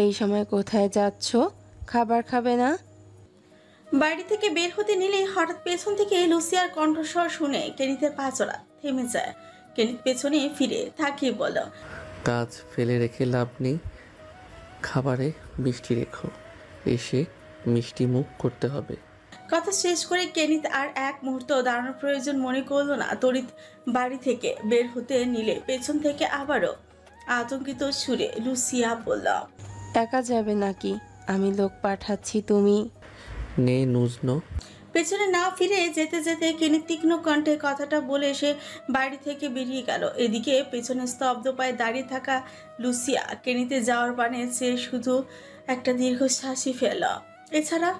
এই সময় কোথায় যাচ্ছ? খাবার খাবে না? বাড়ি থেকে বের হতে নিলেই হঠাৎ পেছন থেকে লুসিয়ার কণ্ঠস্বর শুনে কেনিতের পা চলা থেমে যায়। কেনিত পেছনে ফিরে তাকিয়ে বলল, কাজ ফেলে রেখে লাভ নেই, খাবারে মিষ্টি রেখো, এসে মিষ্টি মুখ করতে হবে। কথা শেষ করে কেনিত আর এক মুহূর্ত দাঁড়ানোর প্রয়োজন মনে করল না। তড়িৎ বাড়ি থেকে বের হতে নিলে পেছন থেকে আবারও আতঙ্কিত সুরে লুসিয়া বলল, একা যাবে নাকি? আমি লোক পাঠাচ্ছি, তুমি। নে নুজনো। পেছনে না ফিরে যেতে যেতে কেনিত তীক্ষ্ণ কণ্ঠে কথাটা বলে সে বাড়ি থেকে বেরিয়ে গেল। এদিকে পেছনে স্তব্ধ পায়ে দাঁড়িয়ে থাকা লুসিয়া কেনিতে যাওয়ার পানে চেয়ে শুধু একটা দীর্ঘশ্বাসই ফেল। এছাড়া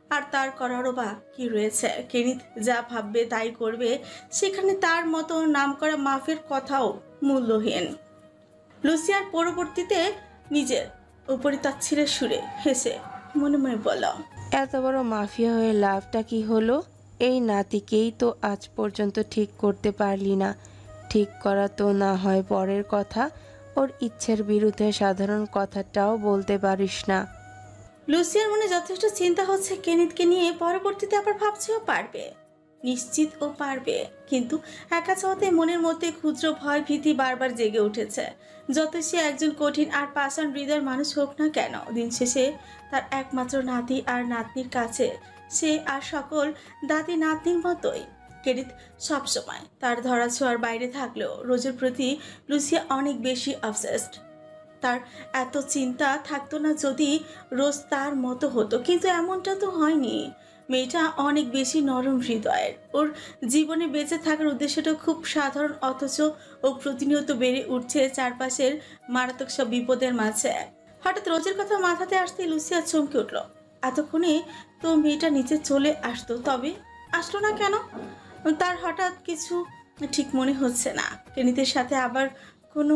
আর তার করারও বা কি রয়েছে? কেনিত যা ভাববে তাই করবে, সেখানে তার মতো নামকরা মাফের কথাও মূল্যহীন। লুসিয়ার পরবর্তীতে নিজের উপরই তাচ্ছিলের সুরে হেসে মনে মনে বলল, এত বড় মাফিয়া হয়ে লাভটা কি হলো? এই নাতিকেই তো আজ পর্যন্ত ঠিক করতে পারলি না। ঠিক করা তো না হয় পরের কথা, ওর ইচ্ছের বিরুদ্ধে সাধারণ কথাটাও বলতে পারিস না। লুসিয়ার মনে যথেষ্ট চিন্তা হচ্ছে কেনিতকে নিয়ে। পরবর্তীতে আবার ভাবছেও পারবে, নিশ্চিত ও পারবে। কিন্তু একা চাওয়াতে মনের মধ্যে ক্ষুদ্র ভয় ভীতি বারবার জেগে উঠেছে। যত সে একজন কঠিন আর পাষাণ হৃদয়ের মানুষ হোক না কেন, দিন শেষে তার একমাত্র নাতি আর নাতনির কাছে সে আর সকল দাদি নাতনির মতোই। কেনিত সবসময় তার ধরাছোঁয়ার বাইরে থাকলেও রোজের প্রতি লুসিয়া অনেক বেশি অবসেসড। তার এত চিন্তা থাকতো না যদি রোজ তার মতো হতো, কিন্তু এমনটা তো হয়নি। মেয়েটা অনেক বেশি নরম হৃদয়ের। ওর জীবনে বেঁচে থাকার উদ্দেশ্যটা খুব সাধারণ, অথচ ও প্রতিনিয়ত বেড়ে উঠছে চারপাশের মারাত্মক সব বিপদের মাঝে। হঠাৎ রোজের কথা মাথাতে আসতে লুসিয়া চমকে উঠল। এতক্ষণে তো মেয়েটা নিচে চলে আসতো, তবে আসলো না কেন? তার হঠাৎ কিছু ঠিক মনে হচ্ছে না। কেনিতের সাথে আবার কোনো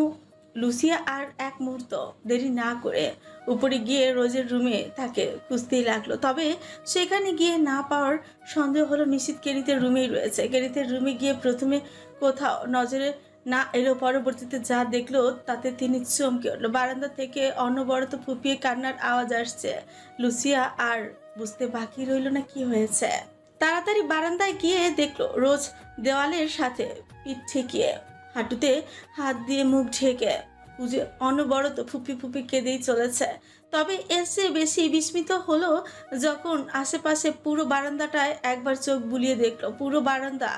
লুসিয়া আর এক মুহূর্ত দেরি না করে উপরে গিয়ে রোজের রুমে তাকে খুঁজতেই লাগলো। তবে সেখানে গিয়ে না পাওয়ার সন্দেহ হলো নিশ্চিত কেনিতের রুমেই রয়েছে। কেনিতের রুমে গিয়ে প্রথমে কোথাও নজরে না এলো, পরবর্তীতে যা দেখলো তাতে তিনি চমকে উঠল। বারান্দা থেকে অনবরত ফুপিয়ে কান্নার আওয়াজ আসছে। লুসিয়া আর বুঝতে বাকি রইল না কি হয়েছে। তাড়াতাড়ি বারান্দায় গিয়ে দেখলো রোজ দেওয়ালের সাথে পিঠ ঠেকিয়ে হাঁটুতে হাত দিয়ে মুখ ঢেকে বুঝে অনবরত ফুপি ফুপি কেঁদেই চলেছে। তবে এর চেয়ে বেশি বিস্মিত হলো যখন আশেপাশে পুরো বারান্দাটায় একবার চোখ বুলিয়ে দেখলো। পুরো বারান্দা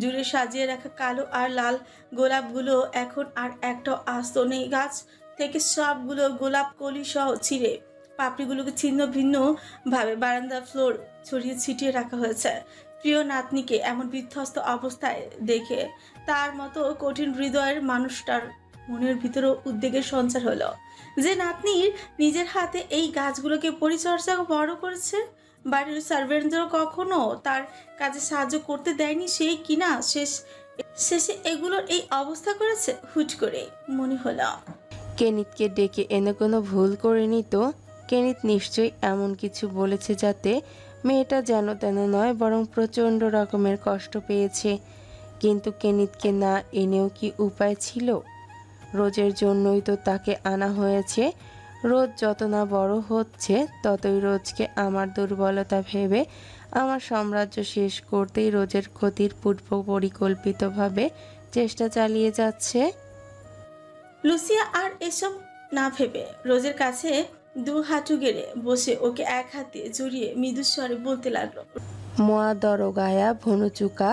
জুড়ে সাজিয়ে রাখা কালো আর লাল গোলাপগুলো এখন আর একটাও আস্ত নেই। গাছ থেকে সবগুলো গোলাপ কলি সহ ছিঁড়ে পাপড়িগুলোকে ছিন্ন ভিন্ন ভাবে বারান্দা ফ্লোর ছড়িয়ে ছিটিয়ে রাখা হয়েছে। প্রিয় নাতনিকে এমন বিধ্বস্ত অবস্থায় দেখে তার মতো কঠিন হৃদয়ের মানুষটার মনের ভিতরেও উদ্বেগের সঞ্চার হলো। যে নাতনির নিজের হাতে এই গাছগুলোকে পরিচর্যা বড় করেছে, বাড়ির সার্ভেন্টদেরও কখনো তার কাজে সাহায্য করতে দেয়নি, সেই কিনা শেষে এগুলোর এই অবস্থা করেছে। হুট করে মনে হলো কেনিতকে ডেকে এনে কোনো ভুল করেনি তো? কেনিত নিশ্চয়ই এমন কিছু বলেছে যাতে মেয়েটা যেন তেন নয়, বরং প্রচণ্ড রকমের কষ্ট পেয়েছে। কিন্তু কেনিতকে না এনেও কি উপায় ছিল? রোজের জন্যই তো তাকে আনা হয়েছে। রোজ যত না বড় হচ্ছে ততই রোজকে আমার দুর্বলতা ভেবে আমার সাম্রাজ্য শেষ করতেই রোজের ক্ষতির পূর্ব পরিকল্পিতভাবে চেষ্টা চালিয়ে যাচ্ছে। লুসিয়া আর এসব না ভেবে রোজের কাছে দু হাঁটু গেড়ে বসে ওকে এক হাত দিয়ে জড়িয়ে মৃদুস্বরে বলতে লাগলো, মোয়া দরগায়া ভনুচুকা,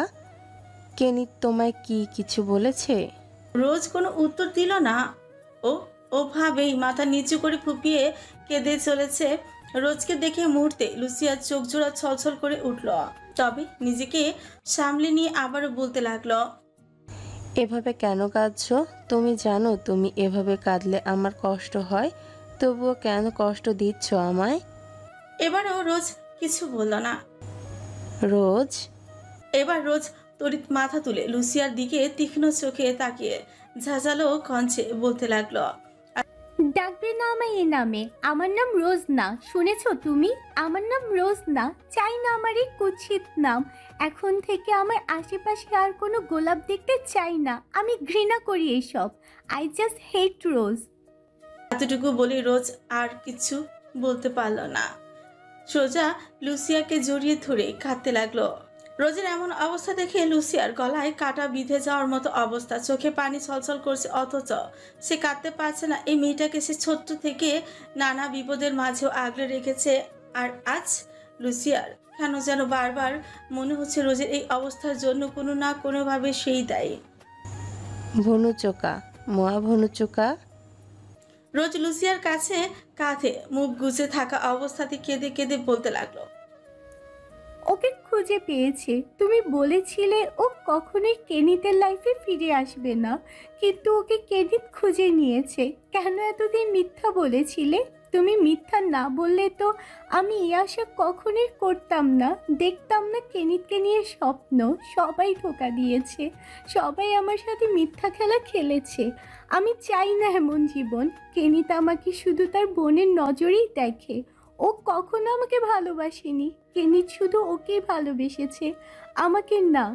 কেনিত তোমায় কি কিছু বলেছে? রোজ কোনো উত্তর দিল না। ও ওভাবেই মাথা নিচু করে ফুপিয়ে কেঁদে চলেছে। রোজকে দেখে মুহূর্তে লুসিয়ার চোখ জোড়া ছলছল করে উঠল। তবে নিজেকে সামলে নিয়ে আবারও বলতে লাগলো, এভাবে কেন কাঁদছো? তুমি জানো তুমি এভাবে কাঁদলে আমার কষ্ট হয়, তবুও কেন কষ্ট দিচ্ছ আমায়? এবারও রোজ কিছু বলল না। রোজ এবার রোজ তড়িৎ মাথা তুলে লুসিয়ার দিকে তীক্ষ্ণ চোখে তাকিয়ে ঝাঁঝালো কণ্ঠে বলতে লাগলো, ডাকবে না আমায় এ নামে। আমার নাম রোজ না, শুনেছ তুমি? আমার নাম রোজ না, চাই না আমার এই কুৎসিত নাম। এখন থেকে আমার আশেপাশে আর কোনো গোলাপ দেখতে চাই না। আমি ঘৃণা করি এসব। আই জাস্ট হেট রোজ। এতটুকু বলে রোজ আর কিছু বলতে পারল না। সোজা লুসিয়াকে জড়িয়ে ধরে কাঁদতে লাগলো। রোজের এমন অবস্থা দেখে লুসিয়ার গলায় কাটা বিঁধে যাওয়ার মতো অবস্থা, চোখে পানি ছলছল করছে, অথচ সে কাঁদতে পারছে না। এই মেয়েটাকে সে ছোট্ট থেকে নানা বিপদের মাঝেও আগলে রেখেছে, আর আজ লুসিয়ার কেন যেন বারবার মনে হচ্ছে রোজের এই অবস্থার জন্য কোনো না কোনোভাবে সেই দায়ী। ভনুচোকা, মহা ভনুচোকা। রোজ লুসিয়ার কাছে কাঁধে মুখ গুজে থাকা অবস্থাতে কেঁদে কেঁদে বলতে লাগলো, ওকে খুঁজে পেয়েছে। তুমি বলেছিলে ও কখনোই কেনিতের লাইফে ফিরে আসবে না, কিন্তু ওকে কেনিত খুঁজে নিয়েছে। কেন এতদিন মিথ্যা বলেছিলে? তুমি মিথ্যা না বললে তো আমি এই আশা কখনোই করতাম না, দেখতাম না কেনিতকে নিয়ে স্বপ্ন। সবাই ধোঁকা দিয়েছে, সবাই আমার সাথে মিথ্যা খেলা খেলেছে। আমি চাই না এমন জীবন। কেনিত আমাকে শুধু তার বোনের নজরেই দেখে। ও কখনো আমাকে ভালোবাসেনি, কেনিত শুধু ওকেই ভালোবেসেছে, আমাকে না।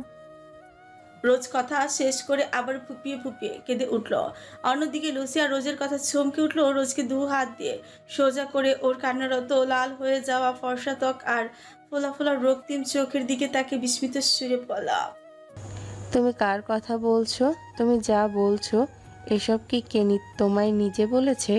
রোজ কথা শেষ করে আবার ফুপিয়ে ফুপিয়ে কেঁদে উঠল। অন্যদিকে লুসিয়া রোজের কথা চমকে উঠল। রোজকে 2 হাত দিয়ে সোজা করে ওর কান্নারত লাল হয়ে যাওয়া ফর্সা ত্বক আর ফোলা ফোলা রক্তিম চোখের দিকে তাকে বিস্মিত সুরে বলা, তুমি কার কথা বলছো? তুমি যা বলছো এসব কি কেনিত তোমায় নিজে বলেছে?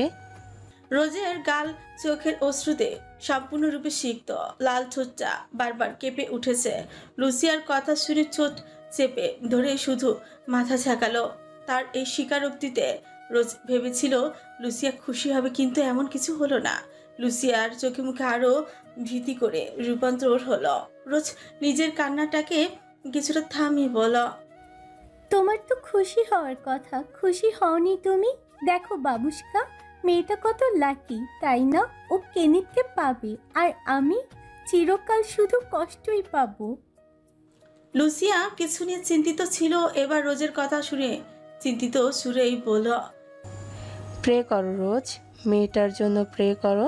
রোজের গাল চোখের অশ্রুতে সম্পূর্ণরূপে সিক্ত, লাল ঠোঁটটা বারবার কেঁপে উঠেছে। লুসিয়ার কথা শুনে চোট চেপে ধরে শুধু মাথা ঝাঁকালো। তার এই স্বীকারোক্তিতে রোজ ভেবেছিল লুসিয়া খুশি হবে, কিন্তু এমন কিছু হলো না। লুসিয়ার চোখে মুখে আরো ভীতি করে রূপান্তর হলো। রোজ নিজের কান্নাটাকে কিছুটা থামিয়ে বলল, তোমার তো খুশি হওয়ার কথা, খুশি হওনি তুমি? দেখো বাবুষ্কা, মেয়েটা কত লাকি, তাই না? ও কেনিতকে পাবে, আর আমি চিরকাল শুধু কষ্টই পাবো। লুসিয়া কিছু নিয়ে চিন্তিত ছিল, এবার রোজের কথা শুনে চিন্তিত সুরেই বলল, প্রে করো রোজ, মেয়েটার জন্য প্রে করো।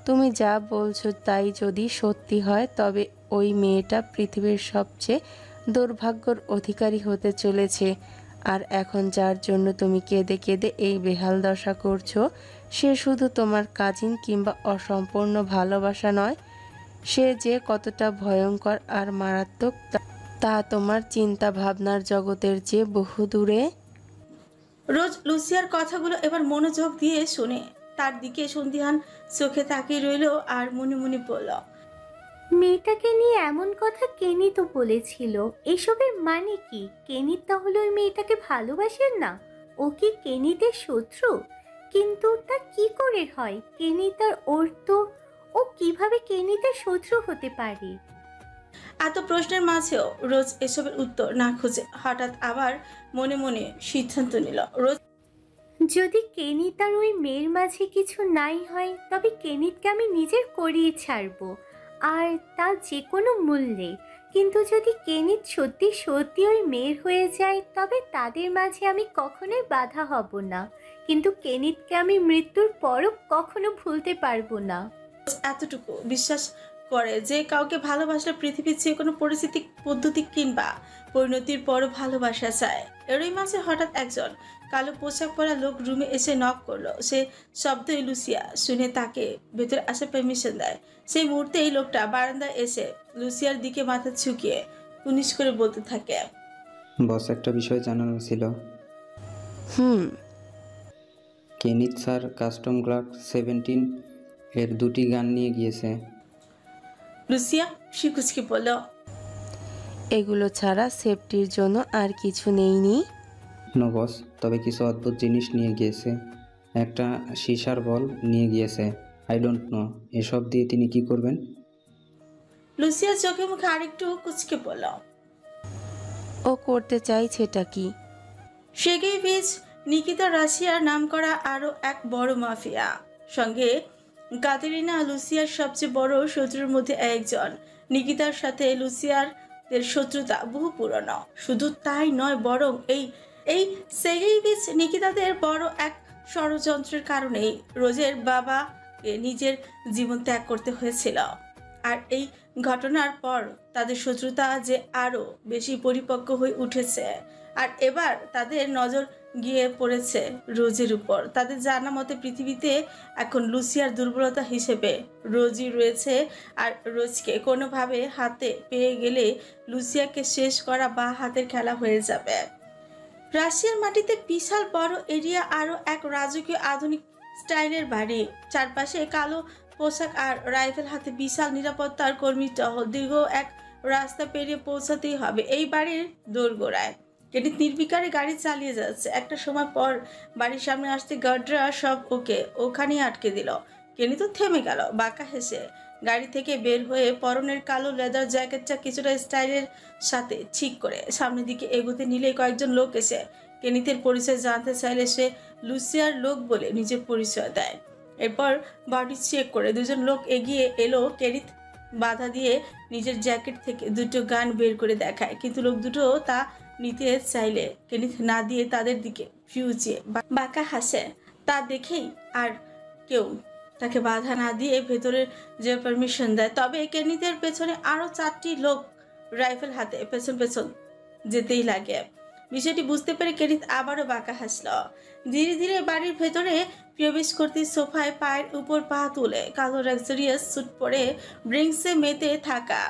তুমি যা বলছো তাই যদি সত্যি হয় তবে ওই মেয়েটা পৃথিবীর সবচেয়ে দুর্ভাগ্যর অধিকারী হতে চলেছে। আর এখন যার জন্য তুমি কেঁদে কেঁদে এই বেহাল দশা করছো, সে শুধু তোমার কাজিন কিংবা অসম্পূর্ণ ভালোবাসা নয়, সে যে কতটা ভয়ঙ্কর আর মারাত্মক তা তোমার চিন্তা ভাবনার জগতের চেয়ে বহু দূরে। রোজ লুসিয়ার কথাগুলো এবার মনোযোগ দিয়ে শুনে তার দিকে সন্ধিহান চোখে তাকিয়ে রইল আর মনে মনে বলল, মেয়েটাকে নিয়ে এমন কথা কেনি তো বলেছিল। এসবের মানে কি? কেনিত তাহলে ওই মেয়েটাকে ভালোবাসেন না? ও কি কেনিতের শত্রু? কিন্তু তা কি করে হয়? কেনিত আর ওর তো, ও কিভাবে কেনিতের শত্রু হতে পারে? এত প্রশ্নের মাঝেও রোজ এসবের উত্তর না খুঁজে হঠাৎ আবার মনে মনে সিদ্ধান্ত নিল, রোজ যদি কেনিত আর ওই মেয়ের মাঝে কিছু নাই হয়, তবে কেনিতকে আমি নিজের করিয়ে ছাড়বো, আর তা যে কোনো মূল্যে। কিন্তু যদি কেনিত সত্যি সত্যি ওই মেয়ের হয়ে যায়, তবে তাদের মাঝে আমি কখনোই বাধা হব না। কিন্তু কেনিতকে আমি মৃত্যুর পরও কখনো ভুলতে পারবো না। এতটুকু বিশ্বাস করে যে কাউকে ভালোবাসলে পৃথিবীর যে কোনো পরিস্থিতি, পদ্ধতি কিংবা পরিণতির পরও ভালোবাসা চায়। এরই মাঝে হঠাৎ একজন কালো পোশাক পরা লোক রুমে এসে নক করলো। সে শব্দই লুসিয়া শুনে তাকে ভেতরে আসার পারমিশন দেয়। সেই মুহূর্তে এই লোকটা বারান্দায় এসে লুসিয়ার দিকে মাথা ঝুঁকিয়ে কুনিশ করে বলতে থাকে, বস, একটা বিষয় জানানো ছিল। কেনিত স্যার কাস্টম ক্লার্ক 17 এর 2টি গান নিয়ে গিয়েছে। লুসিয়া শিকুচকে বলল, এগুলো ছাড়া সেফটির জন্য আর কিছু নেইনি? নো বস, তবে কিছু অদ্ভুত জিনিস নিয়ে গিয়েছে। একটা সীসার বল নিয়ে গিয়েছে। আই ডোন্ট নো এসব দিয়ে তিনি কি করবেন। লুসিয়া চোখে মুখে আরেকটু কুচকে বলল, ও করতে চাইছেটা কি? সেগেইভিচ নিকিতা রাশিয়ার নামকরা আরও এক বড় মাফিয়া, সঙ্গে কাতেরিনা লুসিয়ার সবচেয়ে বড় শত্রুর মধ্যে একজন। নিকিতার সাথে লুসিয়ারদের শত্রুতা বহু পুরনো। শুধু তাই নয়, বরং এই সেগেইভিচ নিকিতাদের বড় এক ষড়যন্ত্রের কারণেই রোজের বাবাকে নিজের জীবন ত্যাগ করতে হয়েছিল। আর এই ঘটনার পর তাদের শত্রুতা যে আরও বেশি পরিপক্ক হয়ে উঠেছে। আর এবার তাদের নজর গিয়ে পড়েছে রোজের উপর। তাদের জানা মতে পৃথিবীতে এখন লুসিয়ার দুর্বলতা হিসেবে রোজই রয়েছে, আর রোজকে কোনোভাবে হাতে পেয়ে গেলে লুসিয়াকে শেষ করা বা হাতের খেলা হয়ে যাবে। রাশিয়ার মাটিতে বিশাল বড় এরিয়া, আরও এক রাজকীয় আধুনিক স্টাইলের বাড়ি, চারপাশে কালো পোশাক আর রাইফেল হাতে বিশাল নিরাপত্তার কর্মী টহল। দীর্ঘ এক রাস্তা পেরিয়ে পৌঁছাতেই হবে এই বাড়ির দোরগোড়ায়। কেনিত নির্বিকারে গাড়ি চালিয়ে যাচ্ছে। একটা সময় পর বাড়ির সামনে আসতে গার্ডরা সব ওখানেই আটকে দিল। কেনি তো থেমে গেল, বাঁকা হেসে গাড়ি থেকে বের হয়ে পরনের কালো লেদার জ্যাকেটটা কিছুটা স্টাইলের সাথে ঠিক করে সামনের দিকে এগোতে নিলে কয়েকজন লোক এসে কেনিতের পরিচয় জানতে চাইলে সে লুসিয়ার লোক বলে নিজের পরিচয় দেয়। এরপর বডি চেক করে দুজন লোক এগিয়ে এলো। কেনিত বাধা দিয়ে নিজের জ্যাকেট থেকে দুটো গান বের করে দেখায়, কিন্তু লোক দুটো তা নিতে চাইলে কেনিত না দিয়ে তাদের দিকে ফিউজে বাঁকা হাসে। তা দেখেই আর কেউ তাকে বাধা না দিয়ে ভেতরে যে পারমিশন দেয়। তবে কেনিতের পেছনে আরো 4টি লোক রাইফেল হাতে পেছন পেছন যেতেই লাগে। বিষয়টি বুঝতে পেরে কেনিত আবারও বাঁকা হাসল। ধীরে ধীরে বাড়ির ভেতরে প্রবেশ করতে সোফায় পায়ের উপর পা তুলে কালো লাক্সারিয়াস স্যুট পরে ড্রিঙ্কসে মেতে থাকা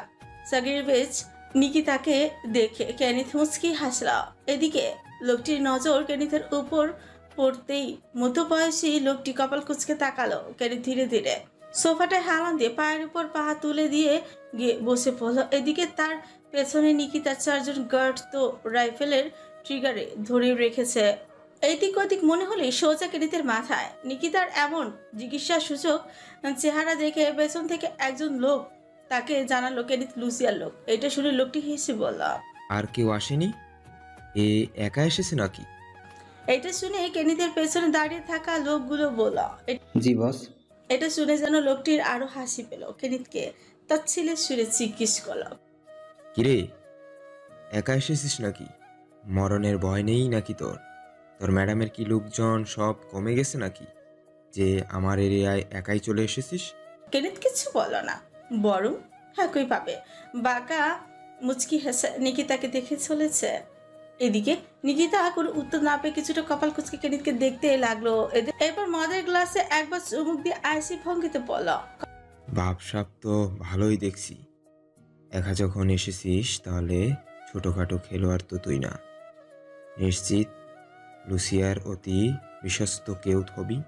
সাগিরবেজ নিকিতাকে দেখে কেনিত মুচকি হাসল। এদিকে লোকটির নজর কেনিতের উপর পড়তেই মধ্যবয়সী লোকটি কপাল কুঁচকে তাকালো। কেনিত ধীরে ধীরে সোফাটায় হালান দিয়ে পায়ের উপর পা তুলে দিয়ে গিয়ে বসে পড়ল। এদিকে তার পেছনে নিকিতার 4 জন গার্ড তো রাইফেলের ট্রিগারে ধরে রেখেছে। এইদিক ওদিক মনে হলে সোজা কেনিতের মাথায়। নিকিতার এমন জিজ্ঞাসাসূচক চেহারা দেখে পেছন থেকে একজন লোক তাকে জানালো কেনিত লুসিয়ার লোক। এটা শুনে লোকটি হেসে বলল, আর কেউ আসেনি? এ একা এসেছে নাকি? এটা শুনে কেনিতের পেছনে দাঁড়িয়ে থাকা লোকগুলো বলল। জি বস। এটা শুনে যেন লোকটির আরো হাসি পেল। কেনিতকে তার ছেলের সুরে জিজ্ঞেস করল, কিরে, একা এসেছিস নাকি? মরণের ভয় নেই নাকি তোর? তোর ম্যাডামের কি লোকজন সব কমে গেছে নাকি যে আমার এরিয়ায় একাই চলে এসেছিস? কেনিত কিছু বলল না, বরং একই পাবে বাঁকা মুচকি হেসে নিকিতাকে দেখে চলেছে। এদিকে নিকিতা কোনো উত্তর না পেয়ে কিছুটা কপাল কুচকে কেনিতকে দেখতে লাগলো। এরপর মদের গ্লাসে একবার চুমুক দিয়ে আইসি ভঙ্গিতে বলল, ভাবসাব তো ভালোই দেখছি। একা যখন এসেছিস তাহলে ছোটোখাটো খেলোয়াড় তো তুই না। নিশ্চিত লুসিয়ার অতি বিশ্বস্ত কেউ হবি।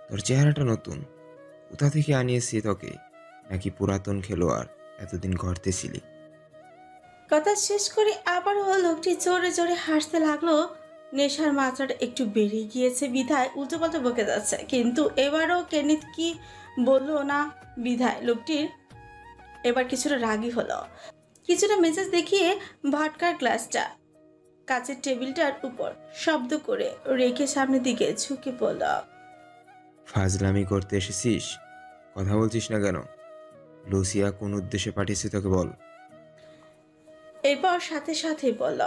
তোর চেহারাটা নতুন, কোথা থেকে আনিয়েছি তোকে? নাকি পুরাতন খেলোয়াড় এতদিন ঘরতে ছিলি? কথা শেষ করে আবারও লোকটি জোরে জোরে হাসতে লাগলো। নেশার মাত্রাটা একটু বেড়ে গিয়েছে বিধায় উল্টোপাল্টা বকে যাচ্ছে, কিন্তু এবারও কেনিত কি বললো না বিধায় লোকটির এবার কিছুটা রাগী হলো। কিছুটা মেজাজ দেখিয়ে ভটকার গ্লাসটা কাচের টেবিলটার উপর শব্দ করে রেখে সামনের দিকে ঝুঁকে পড়ল। ফাজলামি করতে এসেছিস? কথা বলছিস না কেন? লুসিয়া কোন উদ্দেশ্যে পাঠিয়েছে তোকে বল। এরপর সাথে সাথে বলল,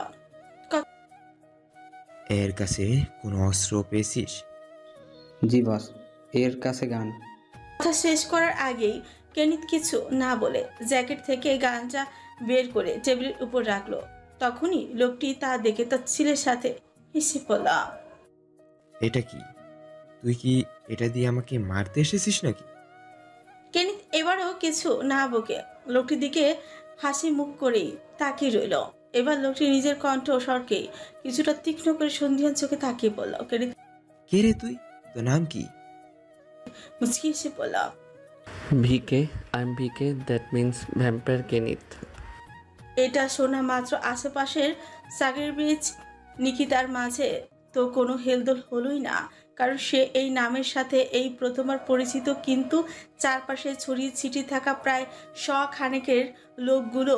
এর কাছে কোনো অস্ত্র পেয়েছিস? জি বস, এর কাছে গান। কথা শেষ করার আগেই কেনিত কিছু না বলে জ্যাকেট থেকে গানটা বের করে টেবিলের উপর রাখলো। তখনই লোকটি তা দেখে তার ছেলের সাথে হেসে পড়ল। এটা কি? তুই কি এটা দিয়ে আমাকে মারতে এসেছিস নাকি? কেনিত এবারও কিছু না বকে লোকটির দিকে হাসি মুখ করেই তাকিয়ে রইল। এবার লোকটি নিজের কণ্ঠ স্বরকে কিছুটা তীক্ষ্ণ করে সন্ধিহান চোখে তাকিয়ে পড়ল। কেনিত কে রে তুই? তোর নাম কি? মুচকি হেসে পড়ল, V K, I am V K, that means vampire Kenneth. এটা শোনা মাত্র আশেপাশের সাগের ব্রিজ নিকিতার মাঝে তো কোনো হেলদোল হলোই না, কারণ সে এই নামের সাথে এই প্রথমবার পরিচিত। কিন্তু চারপাশে ছড়িয়ে ছিটিয়ে থাকা প্রায় 100 খানেকের লোকগুলো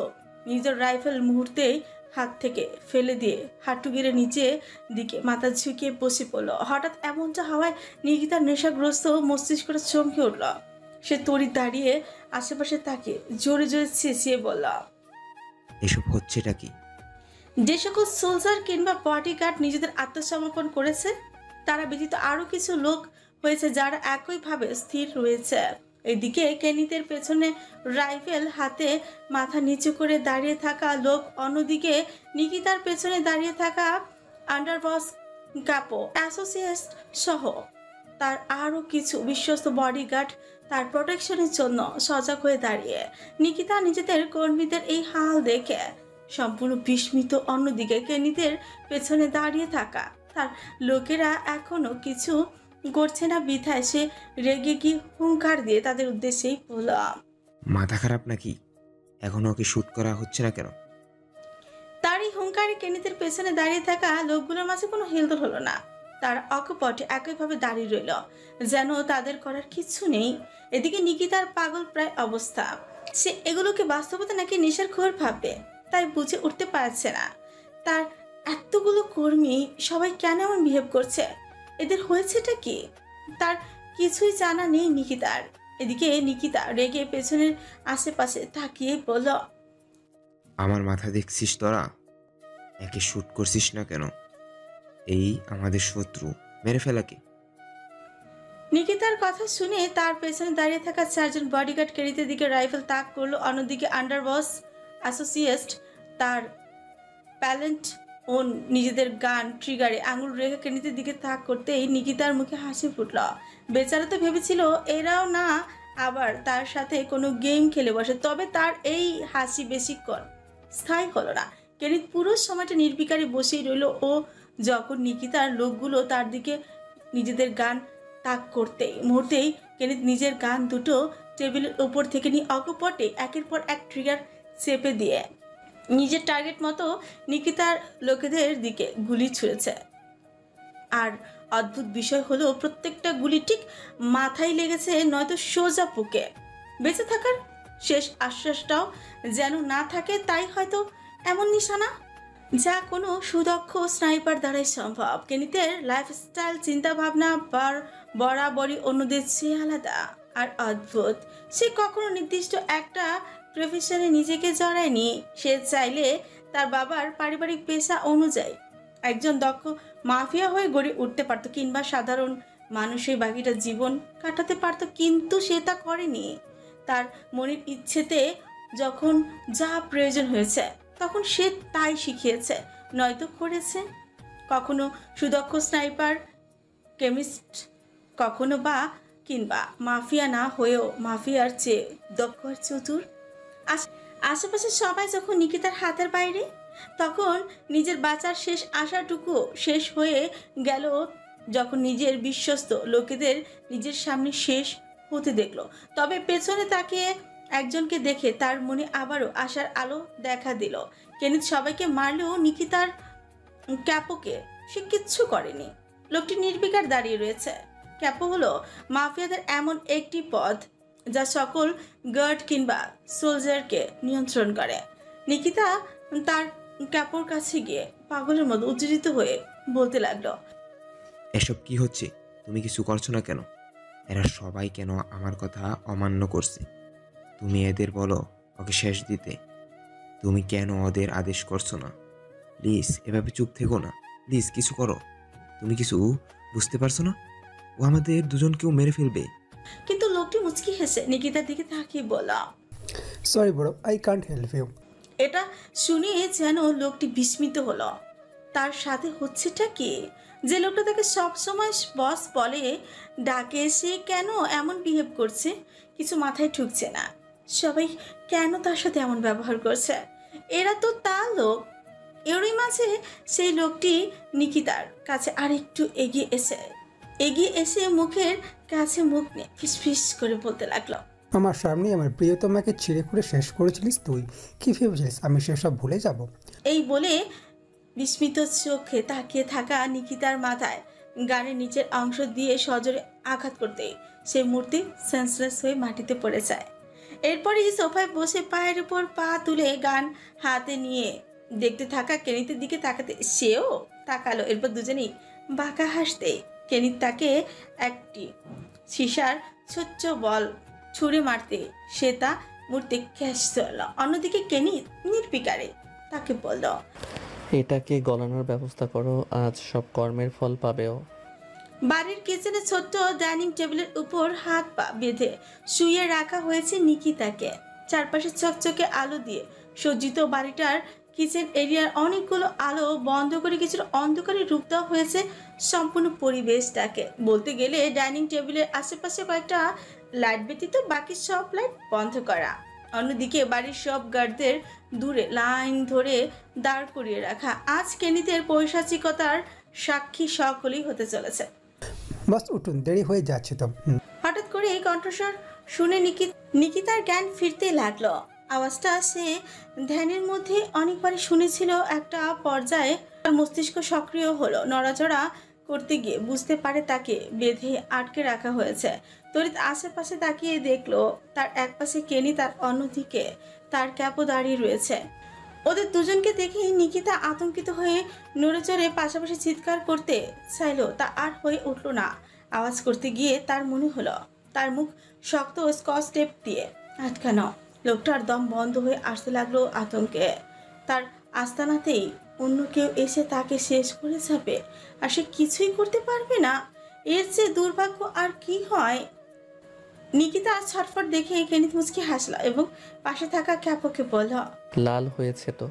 নিজের রাইফেল মুহূর্তেই হাত থেকে ফেলে দিয়ে হাঁটু গেড়ে নিচে দিকে মাথা ঝুঁকিয়ে বসে পড়ল। হঠাৎ এমনটা হওয়ায় নিকিতার নেশাগ্রস্ত মস্তিষ্কটা চমকে উঠল। সে তড়িৎ দাঁড়িয়ে আশেপাশে তাকে জোরে জোরে চেঁচিয়ে বলল, এসব হচ্ছেটা কি? যে সকল সোলজার কিংবা বডিগার্ড নিজেদের আত্মসমর্পণ করেছে তারা ব্যতীত আরো কিছু লোক হয়েছে যারা একইভাবে স্থির রয়েছে। এদিকে কেনিতের পেছনে রাইফেল হাতে মাথা নিচু করে দাঁড়িয়ে থাকা লোক, অন্যদিকে নিকিতার পেছনে দাঁড়িয়ে থাকা আন্ডারবস ক্যাপো অ্যাসোসিয়েট সহ তার আরও কিছু বিশ্বস্ত বডিগার্ড তার প্রোটেকশনের জন্য সজাগ হয়ে দাঁড়িয়ে। নিকিতা নিজেদের কর্মীদের এই হাল দেখে সম্পূর্ণ বিস্মিত। অন্যদিকে কেনিতের পেছনে দাঁড়িয়ে থাকা তার লোকেরা এখনো কিছু করছে না বিধায় সে রেগে গিয়ে হুঙ্কার দিয়ে তাদের উদ্দেশ্যেই বলল, মাথা খারাপ নাকি? এখনো ওকে শ্যুট করা হচ্ছে না কেন? তার এই হুঙ্কারে কেনিতের পেছনে দাঁড়িয়ে থাকা লোকগুলোর মাঝে কোনো হেলদোল হলো না। তারা অকপটে একইভাবে দাঁড়িয়ে রইল, যেন তাদের করার কিছু নেই। এদিকে নিকিতার পাগল প্রায় অবস্থা। সে এগুলোকে বাস্তবতা নাকি নেশার খোর ভাববে তাই বুঝে উঠতে পারছে না। তার এতগুলো কর্মী সবাই কেন এমন বিহেভ করছে, এদের হয়েছেটা কি, তার কিছুই জানা নেই নিকিতার। এদিকে নিকিতা রেগে পেছনের আশেপাশে তাকিয়ে বলল, আমার মাথা দেখছিস তোরা? একে শ্যুট করছিস না কেন? এই আমাদের শত্রু, মেরে ফেলাকে। নিকিতার কথা শুনে তার পেছনে দাঁড়িয়ে থাকা 4 জন বডিগার্ড কেনিতের দিকে রাইফেল তাক করলো। অন্যদিকে আন্ডারবস অ্যাসোসিয়েট তার প্যালেন্ট ও নিজেদের গান ট্রিগারে আঙুল রেখে কেনিতের দিকে তাক করতেই নিকিতার মুখে হাসি ফুটল। বেচারা তো ভেবেছিল এরাও না আবার তার সাথে কোনো গেম খেলে বসে, তবে তার এই হাসি বেশিক্ষণ স্থায়ী হলো না। কেনিত পুরো সময়টা নির্বিকারে বসেই রইল। ও যখন নিকিতার লোকগুলো তার দিকে নিজেদের গান তাক করতেই মুহূর্তেই কেনিত নিজের গান দুটো টেবিলের উপর থেকে নিয়ে অকপটে একের পর এক ট্রিগার চেপে দিয়ে নিজের টার্গেট মতো নিকিতার লোকেদের দিকে গুলি ছুঁড়েছে। আর অদ্ভুত বিষয় হলো প্রত্যেকটা গুলি ঠিক মাথায় লেগেছে, নয়তো সোজা বুকে। বেঁচে থাকার শেষ আশ্বাসটাও যেন না থাকে, তাই হয়তো এমন নিশানা যা কোনো সুদক্ষ স্নাইপার দ্বারাই সম্ভব। কেনিতের লাইফস্টাইল চিন্তাভাবনা বরাবরই অন্যদের চেয়ে আলাদা আর অদ্ভুত। সে কখনো নির্দিষ্ট একটা প্রফেশনে নিজেকে জড়ায়নি। সে চাইলে তার বাবার পারিবারিক পেশা অনুযায়ী একজন দক্ষ মাফিয়া হয়ে গড়ে উঠতে পারত, কিংবা সাধারণ মানুষের বাকিটা জীবন কাটাতে পারত, কিন্তু সে তা করেনি। তার মনের ইচ্ছেতে যখন যা প্রয়োজন হয়েছে তখন সে তাই শিখিয়েছে, নয়তো করেছে। কখনো সুদক্ষ স্নাইপার, কেমিস্ট, কখনো বা কিংবা মাফিয়া না হয়েও মাফিয়ার চেয়ে দক্ষ আর চতুর। আশেপাশে সবাই যখন নিকিতার হাতের বাইরে, তখন নিজের বাঁচার শেষ আশাটুকু শেষ হয়ে গেল। যখন নিজের বিশ্বস্ত লোকেদের নিজের সামনে শেষ হতে দেখলো, তবে পেছনে তাকিয়ে একজনকে দেখে তার মনে আবারও আশার আলো দেখা দিল। কেনিত সবাইকে মারলেও নিকিতার ক্যাপোকে সে কিচ্ছু করেনি। লোকটি নির্বিকার দাঁড়িয়ে রয়েছে। ক্যাপো হলো মাফিয়াদের এমন একটি পদ যা সকল গার্ড কিংবা সোলজারকে নিয়ন্ত্রণ করে। নিকিতা তার ক্যাপোর কাছে গিয়ে পাগলের মতো উজ্জীবিত হয়ে বলতে লাগলো, এসব কি হচ্ছে? তুমি কিছু করছো না কেন? এরা সবাই কেন আমার কথা অমান্য করছে? তুমি এদের বলো ওকে শেষ দিতে। তুমি কেন ওদের আদেশ করছো না? প্লিজ এভাবে চুপ থেকো না, প্লিজ কিছু করো। তুমি কিছু বুঝতে পারছো না? ও আমাদের দুজনকেও মেরে ফেলবে। কিন্তু লোকটি মুচকি হেসে নিকিতার দিকে তাকিয়ে বলল, sorry bro, I can't help you. এটা শুনে যেন লোকটি বিস্মিত হলো। তার সাথে হচ্ছেটা কি? যে লোকটা তাকে সবসময় বস বলে ডাকে, সে কেন এমন বিহেভ করছে? কিছু মাথায় ঢুকছে না। সবাই কেন তার সাথে এমন ব্যবহার করছে? এরা তো তার লোক। এরই মাঝে সেই লোকটি নিকিতার কাছে আরেকটু এগিয়ে এসে মুখের কাছে মুখ নিয়ে ফিসফিস করে বলতে লাগলো, আমার সামনে আমার প্রিয়তমাকে ছিঁড়ে খুঁড়ে শেষ করেছিলিস তুই। কি ভেবেছিলিস আমি সেসব ভুলে যাব? এই বলে বিস্মিত চোখে তাকিয়ে থাকা নিকিতার মাথায় গানের নিচের অংশ দিয়ে সজোরে আঘাত করতে সে মূর্তি সেন্সলেস হয়ে মাটিতে পড়ে যায়। এরপরই সোফায় বসে পায়ের উপর পা তুলে গান হাতে নিয়ে দেখতে থাকা কেনিতের দিকে তাকাতে সেও তাকালো। এরপর দুজনেই বাঁকা হাসতে কেনিত তাকে একটি সিসার ছোট্ট বল ছুঁড়ে মারতে সে তা মূর্তি ক্যাশ চলল। অন্যদিকে কেনিত নির্বিকারে তাকে বলল, এটাকে গলানোর ব্যবস্থা করো, আজ সব কর্মের ফল পাবেও। বাড়ির কিচেনে ছোট্ট ডাইনিং টেবিলের উপর হাত পা বেঁধে শুয়ে রাখা হয়েছে নিকিতাকে। চারপাশে চকচকে আলো দিয়ে সজ্জিত বাড়িটার কিচেন এরিয়ার অনেকগুলো আলো বন্ধ করে কিছুটা অন্ধকারে রূপ দেওয়া হয়েছে সম্পূর্ণ পরিবেশটাকে। বলতে গেলে ডাইনিং টেবিলের আশেপাশে কয়েকটা লাইট ব্যতীত বাকি সব লাইট বন্ধ করা। অন্যদিকে বাড়ির সব গার্ডদের দূরে লাইন ধরে দাঁড় করিয়ে রাখা। আজ কেনিতের পৈশাচিকতার সাক্ষী সকলেই হতে চলেছে। বাস উঠুন, দেরি হয়ে যাচ্ছে তো। হঠাৎ করে এই কণ্ঠস্বর শুনে নিকিতার জ্ঞান ফিরতে লাগলো। আওয়াজটা সে ধ্যানের মধ্যে অনেকবারই শুনেছিল। একটা পর্যায়ে তার মস্তিষ্ক সক্রিয় হলো। নড়াচড়া করতে গিয়ে বুঝতে পারে তাকে বেঁধে আটকে রাখা হয়েছে। তড়িৎ আশেপাশে তাকিয়ে দেখলো তার একপাশে কেনি, তার অন্যদিকে তার ক্যাপও দাঁড়িয়ে রয়েছে। ওদের দুজনকে দেখে নিকিতা আতঙ্কিত হয়ে নড়ে চড়ে পাশাপাশি চিৎকার করতে চাইলো, তা আর হয়ে উঠল না। আওয়াজ করতে গিয়ে তার মনে হলো তার মুখ শক্ত স্কচ টেপ দিয়ে আটকানো। লোকটার দম বন্ধ হয়ে আসতে লাগলো আতঙ্কে। তার আস্তানাতেই অন্য কেউ এসে তাকে শেষ করে যাবে, আর সে কিছুই করতে পারবে না। এর চেয়ে দুর্ভাগ্য আর কি হয়? নিকিতা ছটফট দেখে কেনিত মুচকি হাসল এবং পাশে থাকা ক্যাপোকে বলল, লাল হয়েছে তো।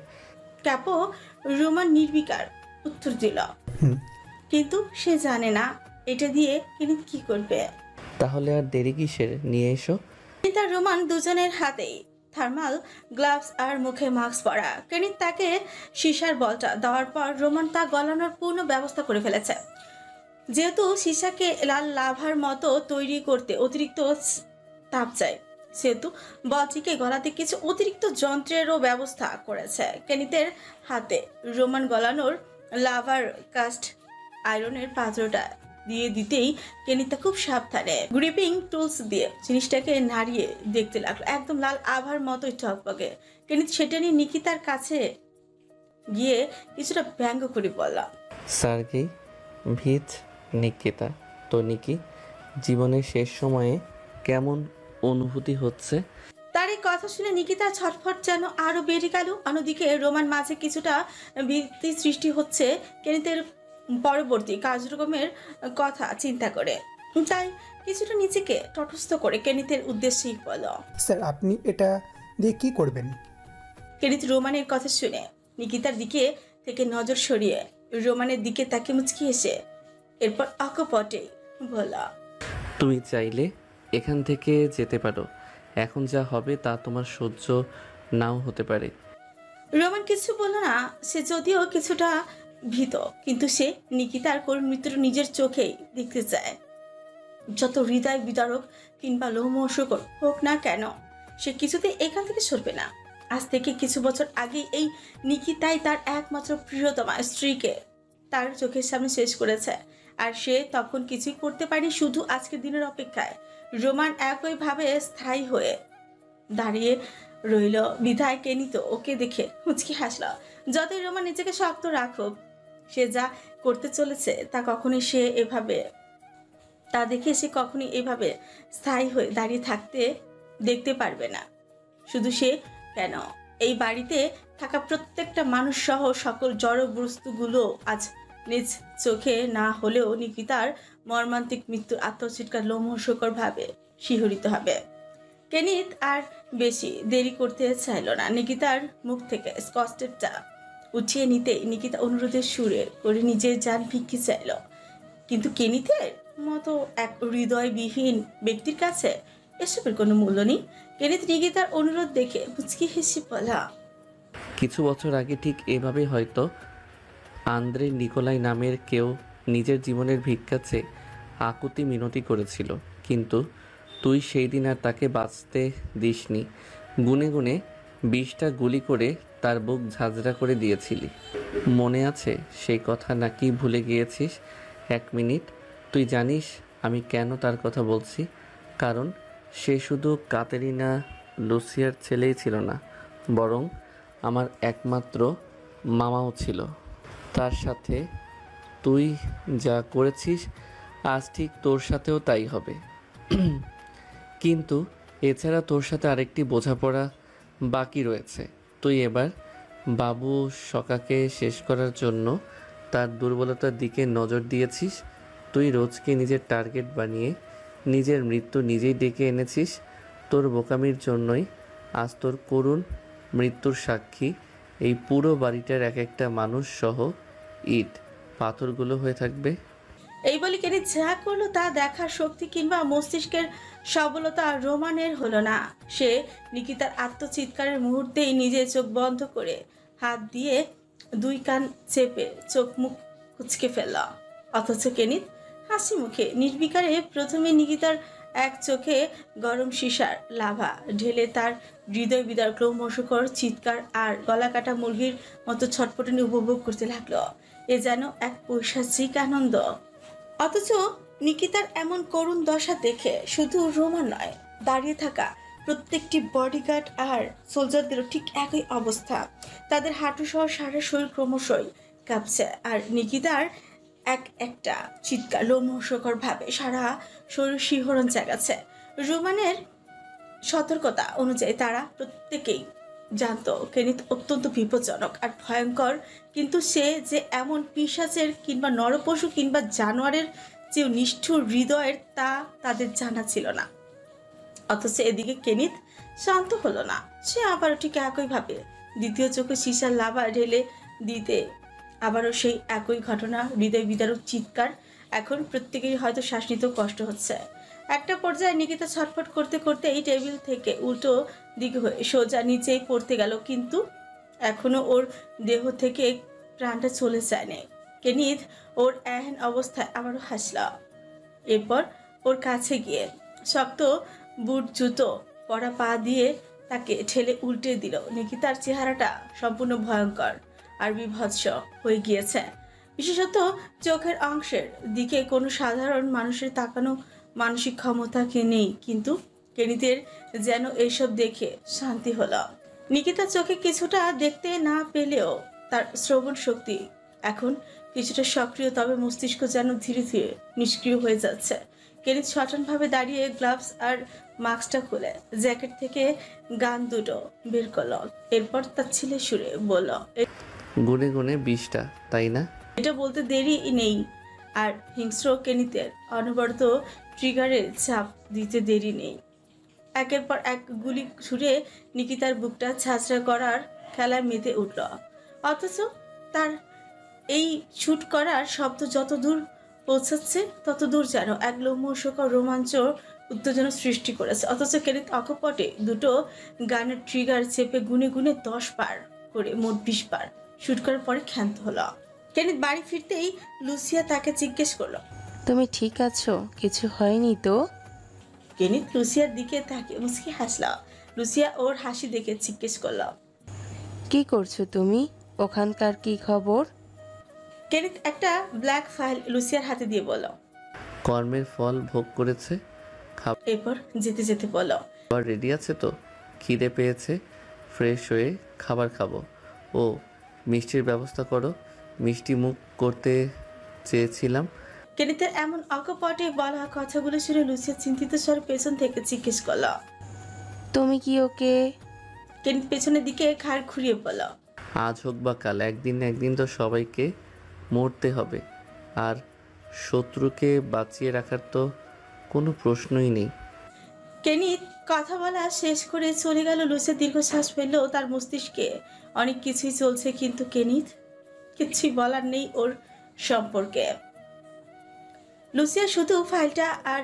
ক্যাপো রোমান নির্বিকার উত্তর দিল, কিন্তু সে জানে না এটা দিয়ে কেনিত কি করবে। তাহলে আর দেরি কিসের, নিয়ে এসো। কেনিত আর রোমান দুজনের হাতেই থার্মাল গ্লাভস আর মুখে মাস্ক পরা। কেনিত তাকে সীসার বলটা দেওয়ার পর রোমান তা গলানোর পূর্ণ ব্যবস্থা করে ফেলেছে। যেহেতু সীসাকে লাল লাভার মতো তৈরি করতে অতিরিক্ত তাপ চায়, সেহেতু বলটিকে গলাতে কিছু অতিরিক্ত যন্ত্রেরও ব্যবস্থা করেছে। কেনিতের হাতে রোমান গলানোর লাভার কাস্ট আয়রনের পাত্রটা দিয়ে দিতেই কেনিতা খুব সাবধানে গ্রিপিং টুলস দিয়ে জিনিসটাকে নাড়িয়ে দেখতে লাগলো। একদম লাল আভার মতোই টকবগে। কেনিত সেটা নিয়ে নিকিতার কাছে গিয়ে কিছুটা ব্যঙ্গ করে বলল, সার্গেই ভিজ নিকিতা, তো নিকি, জীবনের শেষ সময়ে কেমন অনুভূতি হচ্ছে? তার এই কথা শুনে নিকিতার ছটফট যেন আরো বেড়ে গেল। অন্যদিকে রোমান মাঝে কিছুটা ভীতি সৃষ্টি হচ্ছে কেনিতের পরবর্তী কার্যক্রমের কথা চিন্তা করে। তাই কিছুটা নিজেকে তটস্থ করে কেনিতের উদ্দেশ্যেই বলল, স্যার আপনি এটা দিয়ে কি করবেন? কেনিত রোমানের কথা শুনে নিকিতার দিকে থেকে নজর সরিয়ে রোমানের দিকে তাকে মুচকি এসে এরপর অকপটে বলল, তুমি চাইলে এখান থেকে যেতে পারো। এখন যা হবে তা তোমার সহ্য নাও হতে পারে। রোমান কিছু বলল না। সে যদিও কিছুটা ভীত, কিন্তু সে নিকিতার করুণ মৃত্যু নিজের চোখেই দেখতে চায়। যত হৃদয় বিদারক কিংবা লোমহর্ষকর হোক না কেন, সে কিছুতে এখান থেকে সরবে না। আজ থেকে কিছু বছর আগে এই নিকিতাই তার একমাত্র প্রিয়তমা স্ত্রীকে তার চোখের সামনে শেষ করেছে, আর সে তখন কিছুই করতে পারেনি, শুধু আজকের দিনের অপেক্ষায়। রোমান একইভাবে স্থায়ী হয়ে দাঁড়িয়ে রইল। বিধায় কেনিত ওকে দেখে মুচকি হাসল। যতই রোমান নিজেকে শক্ত রাখুক, সে যা করতে চলেছে তা দেখে সে কখনোই এভাবে স্থায়ী হয়ে দাঁড়িয়ে থাকতে দেখতে পারবে না। শুধু সে কেন, এই বাড়িতে থাকা প্রত্যেকটা মানুষ সহ সকল জড় বস্তুগুলো আজ নিজ চোখে না হলেও নিকিতার মর্মান্তিক মৃত্যুর আত্মচিৎকার লোমহর্ষকর ভাবে শিহরিত হবে। কেনিত আর বেশি দেরি করতে চাইল না। নিকিতার মুখ থেকে স্কচটেপটা উঠিয়ে নিতেই নিকিতা অনুরোধের সুরে করে নিজের যান ভিক্ষে চাইল। কিন্তু কেনিতের মতো এক হৃদয়বিহীন ব্যক্তির কাছে এসবের কোনো মূল্য নেই। কেনিত নিকিতার অনুরোধ দেখে মুচকি হেসে বলা, কিছু বছর আগে ঠিক এভাবেই হয়তো আন্দ্রে নিকোলাই নামের কেউ নিজের জীবনের ভিক্ষা চেয়ে আকুতি মিনতি করেছিল, কিন্তু তুই সেই দিন আর তাকে বাঁচতে দিসনি। গুনে গুনে 20টা গুলি করে তার বুক ঝাঁঝরা করে দিয়েছিলি। মনে আছে সেই কথা, নাকি ভুলে গিয়েছিস? 1 মিনিট, তুই জানিস আমি কেন তার কথা বলছি? কারণ সে শুধু কাতেরিনা লুসিয়ার ছেলেই ছিল না, বরং আমার একমাত্র মামাও ছিল। তার সাথে তুই যা করেছিস আজ ঠিক তোর সাথেও তাই হবে। কিন্তু এছাড়া তোর সাথে আরেকটি বোঝাপড়া বাকি রয়েছে। তুই এবার বাবু সকাকে শেষ করার জন্য তার দুর্বলতার দিকে নজর দিয়েছিস। তুই রোজকে নিজের টার্গেট বানিয়ে নিজের মৃত্যু নিজেই ডেকে এনেছিস। তোর বোকামির জন্যই আজ তোর করুণ মৃত্যুর সাক্ষী এই পুরো বাড়িটার এক একটা মানুষ সহ ইট পাথরগুলো হয়ে থাকবে। এই বলে কেনিত যা করলো তা দেখার শক্তি কিংবা মস্তিষ্কের সবলতা রোমানের হলো না। সে নিকিতার আত্মচিৎকারের মুহূর্তেই নিজে চোখ বন্ধ করে হাত দিয়ে 2 কান চেপে চোখ মুখ কুচকে ফেলল। অথচ কেনিত হাসি মুখে নির্বিকারে প্রথমে নিকিতার এক চোখে গরম সীসার লাভা ঢেলে তার হৃদয় বিদার ক্রমশকর চিৎকার আর গলা কাটা মুরগির মতো ছটপটানি উপভোগ করতে লাগলো। এ যেন এক পৈশাচিক আনন্দ। অথচ নিকিতার এমন করুণ দশা দেখে শুধু রোমান নয়, দাঁড়িয়ে থাকা প্রত্যেকটি বডিগার্ড আর সোলজারদেরও ঠিক একই অবস্থা। তাদের হাঁটু সহ সারা শরীর ক্রমশই কাঁপছে, আর নিকিতার একটা চিৎকার লোমহর্ষকর ভাবে সারা শরীর শিহরণ জাগাচ্ছে। রোমানের সতর্কতা অনুযায়ী তারা প্রত্যেকেই জানতো কেনিত অত্যন্ত বিপজ্জনক আর ভয়ঙ্কর, কিন্তু সে যে এমন পিশাচের কিংবা নরপশু কিংবা জানোয়ারের যে নিষ্ঠুর হৃদয়ের তা তাদের জানা ছিল না। অথচ এদিকে কেনিত শান্ত হলো না। সে আবারও ঠিক একইভাবে দ্বিতীয় চোখে সীসার লাভা ঢেলে দিতে আবারও সেই একই ঘটনা, হৃদয় বিদারক চিৎকার। এখন প্রত্যেকেরই হয়তো শ্বাস নিতেও কষ্ট হচ্ছে। একটা পর্যায়ে নিকিতা ছটফট করতে করতে এই টেবিল থেকে উল্টো দিকে হয়ে সোজা নিচেই পড়তে গেল, কিন্তু এখনো ওর দেহ থেকে প্রাণটা চলে যায়নি। কেনিত ওর এহেন অবস্থায় আবারও হাসল। এরপর ওর কাছে গিয়ে শক্ত বুট জুতো পরা পা দিয়ে তাকে ঠেলে উল্টে দিল। নিকিতার চেহারাটা সম্পূর্ণ ভয়ঙ্কর আর বিভৎস হয়ে গিয়েছে। বিশেষত চোখের অংশের দিকে কোনো সাধারণ মানুষের তাকানো মানসিক ক্ষমতা নেই, কিন্তু কেনিতের যেন এইসব দেখে শান্তি হলো। নিকিতা চোখে কিছুটা দেখতে না পেলেও তার শ্রবণ শক্তি এখন কিছুটা সক্রিয়, তবে মস্তিষ্ক যেন ধীরে ধীরে নিষ্ক্রিয় হয়ে যাচ্ছে। কেনিত সচনভাবে দাঁড়িয়ে গ্লাভস আর মাস্কটা খুলে জ্যাকেট থেকে গান দুটো বের করলো। এরপর তার ছেলে সুরে বলল, গুনে গুনে 20টা, তাই না? এটা বলতে দেরি নেই, আর হিংস্র কেনিতের অনবরত ট্রিগারে চাপ দিতে দেরি নেই। একের পর এক গুলি ছুড়ে নিকিতার বুকটা ছাঁচড়া করার খেলায় মেতে উঠল। অথচ তার এই শুট করার শব্দ যত দূর পৌঁছাচ্ছে তত দূর যেন এক লোমহর্ষকর রোমাঞ্চ উত্তেজনা সৃষ্টি করেছে। অথচ কেনিত অকপটে দুটো গানের ট্রিগার চেপে গুনে গুনে 10 বার করে মোট 20 বার শুট করার পরে ক্ষান্ত হলো। কেনিত বাড়ি ফিরতেই লুসিয়া তাকে জিজ্ঞেস করলো, তুমি ঠিক আছো? কিছু হয়নি তো? কেনিত লুসিয়ার দিকে তাকিয়ে মুচকি হাসল। লুসিয়া ওর হাসি দেখে জিজ্ঞেস করলো, কি করছো তুমি? ওখানকার কি খবর? কেনিত একটা ব্ল্যাক ফাইল লুসিয়ার হাতে দিয়ে বলল, কর্মের ফল ভোগ করেছে, এরপর যেতে যেতে বলল, খাবার রেডি আছে তো? খিদে পেয়েছে, ফ্রেশ হয়ে খাবার খাবো। ও মিষ্টির ব্যবস্থা করো, মিষ্টি মুখ করতে চেয়েছিলাম। কেনিতের এমন অকপটে বলা কথাগুলো শুনে লুসিয়া চিন্তিত স্বরে পেছন থেকে জিজ্ঞেস করলো। তুমি কি ওকে? কেনিত পেছনের দিকে ঘাড় ঘুরিয়ে বলল, আজ হোক বা কাল, একদিন না একদিন তো সবাইকে মরতে হবে, আর শত্রুকে বাঁচিয়ে রাখার তো কোনো প্রশ্নই নেই। কেনিত কথা বলা শেষ করে চলে গেল। লুসিয়া দীর্ঘশ্বাস ফেললেও তার মস্তিষ্কে অনেক কিছুই চলছে, কিন্তু কেনিত কিছুই বলার নেই ওর সম্পর্কে। লুসিয়া শুধু ফাইলটা আর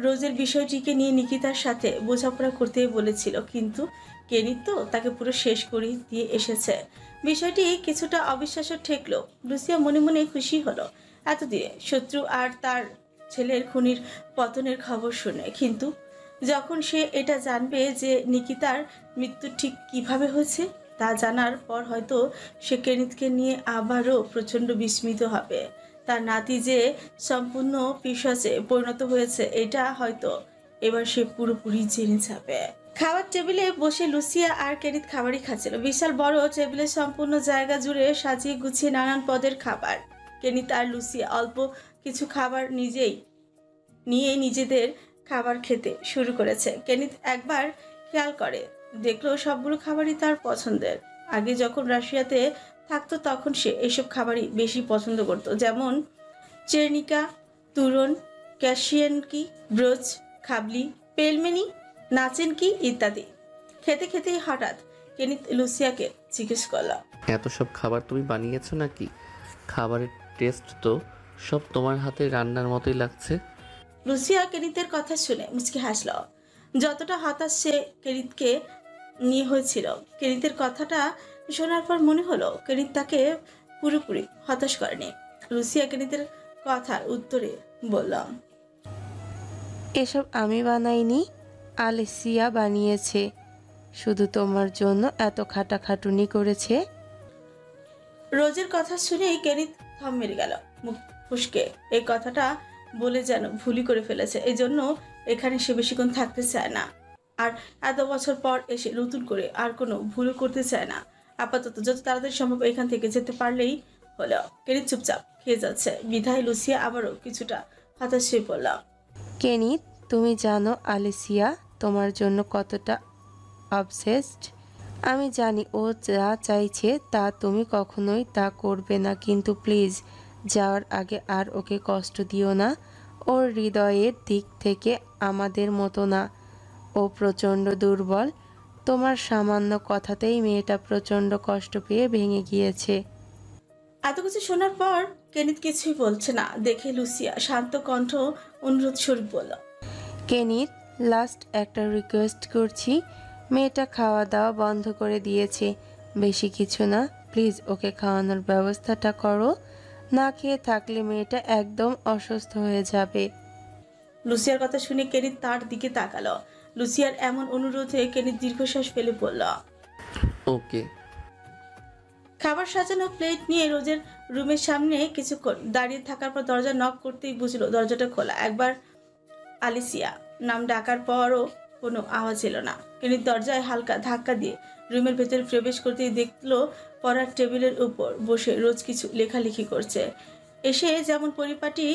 রোজের বিষয়টিকে নিয়ে নিকিতার সাথে বোঝাপড়া করতে বলেছিল, কিন্তু কেনিত তো তাকে পুরো শেষ করে দিয়ে এসেছে। বিষয়টি কিছুটা অবিশ্বাস্য ঠেকলো। লুসিয়া মনে মনে খুশি হলো এতদিনে শত্রু আর তার ছেলের খুনির পতনের খবর শুনে, কিন্তু যখন সে এটা জানবে যে নিকিতার মৃত্যু ঠিক কিভাবে হয়েছে তা জানার পর হয়তো সে কেনিতকে নিয়ে আবারও প্রচণ্ড বিস্মিত হবে। তার নাতি যে সম্পূর্ণ পিশাচে পরিণত হয়েছে এটা হয়তো এবার সে পুরোপুরি জেনে যাবে। খাবার টেবিলে বসে লুসিয়া আর কেনিত খাবারই খাচ্ছিল। বিশাল বড় টেবিলের সম্পূর্ণ জায়গা জুড়ে সাজিয়ে গুছিয়ে নানান পদের খাবার। কেনিত আর লুসিয়া অল্প কিছু খাবার নিয়ে নিজেদের খাবার খেতে শুরু করেছে। কেনিত একবার খেয়াল করে দেখলো সবগুলো খাবারই তার পছন্দের। আগে যখন রাশিয়াতে থাকতো তখন সে এইসব খাবারই বেশি পছন্দ করত, যেমন চেরনিকা, তুরন, ক্যাশিয়ানকি, ব্রোচ, খাবলি, পেলমেনি, নাচেনকি ইত্যাদি। খেতে খেতেই হঠাৎ কেনিত লুসিয়াকে জিজ্ঞেস করলো। এত সব খাবার তুমি বানিয়েছো নাকি? খাবারের টেস্ট তো সব তোমার হাতে রান্নার মতোই লাগছে। লুসিয়া কেনিতের কথা শুনে মুচকি হাসল। যতটা হতাশ সে কেনিতকে নিয়ে হয়েছিল, কেনিতের কথাটা শোনার পর মনে হলো কেনিত তাকে পুরোপুরি হতাশ করেনি। লুসিয়া কেনিতের কথার উত্তরে বলল, এসব আমি বানাইনি, আলেসিয়া বানিয়েছে। শুধু তোমার জন্য এত খাটাখাটুনি করেছে। রোজের কথা শুনেই কেনিত থম মেরে গেল। মুখ ফুসকে এই কথাটা বলে যেন ভুলই করে ফেলেছে। এই জন্য এখানে সে বেশিক্ষণ থাকতে চায় না, আর এত বছর পর এসে নতুন করে আর কোনো ভুলও করতে চায় না। আপাতত যত তাড়াতাড়ি সম্ভব এখান থেকে যেতে পারলেই হলো। কেনিত চুপচাপ খেয়ে যাচ্ছে বিধায় লুসিয়া আবারও কিছুটা হতাশ হয়ে পড়ল। কেনিত, তুমি জানো আলেসিয়া তোমার জন্য কতটা অবসেসড। আমি জানি ও যা চাইছে তা তুমি কখনোই তা করবে না, কিন্তু প্লিজ যাওয়ার আগে আর ওকে কষ্ট দিও না। ওর হৃদয়ের দিক থেকে আমাদের মতো না, ও প্রচণ্ড দুর্বল। তোমার সামান্য কথাতেই মেয়েটা প্রচণ্ড কষ্ট পেয়ে ভেঙে গিয়েছে। এত কিছু শোনার পর কেনিত কিছুই বলছে না দেখে লুসিয়া শান্ত কণ্ঠ অনুরোধ স্বরূপ বলল, কেনিত, লাস্ট একটা রিকোয়েস্ট করছি। মেয়েটা খাওয়া দাওয়া বন্ধ করে দিয়েছে, বেশি কিছু না, প্লিজ ওকে খাওয়ানোর ব্যবস্থাটা করো। না খেয়ে থাকলে মেয়েটা একদম অসুস্থ হয়ে যাবে। লুসিয়ার কথা শুনে কেনিত তার দিকে তাকালো। লুসিয়ার এমন অনুরোধে কেনিত দীর্ঘশ্বাস ফেলে পড়ল। ওকে। খাবার সাজানো প্লেট নিয়ে রোজের রুমের সামনে কিছুক্ষণ দাঁড়িয়ে থাকার পর দরজা নক করতেই বুঝলো দরজাটা খোলা। একবার আলিসিয়া নাম ডাকার পরও কোনো আওয়াজ এলো না। কেনিত দরজায় হালকা ধাক্কা দিয়ে রুমের ভেতরে প্রবেশ করতেই দেখলো পড়ার টেবিলের উপর বসে রোজ কিছু লেখালেখি করছে। এসে যেমন পরিপাটি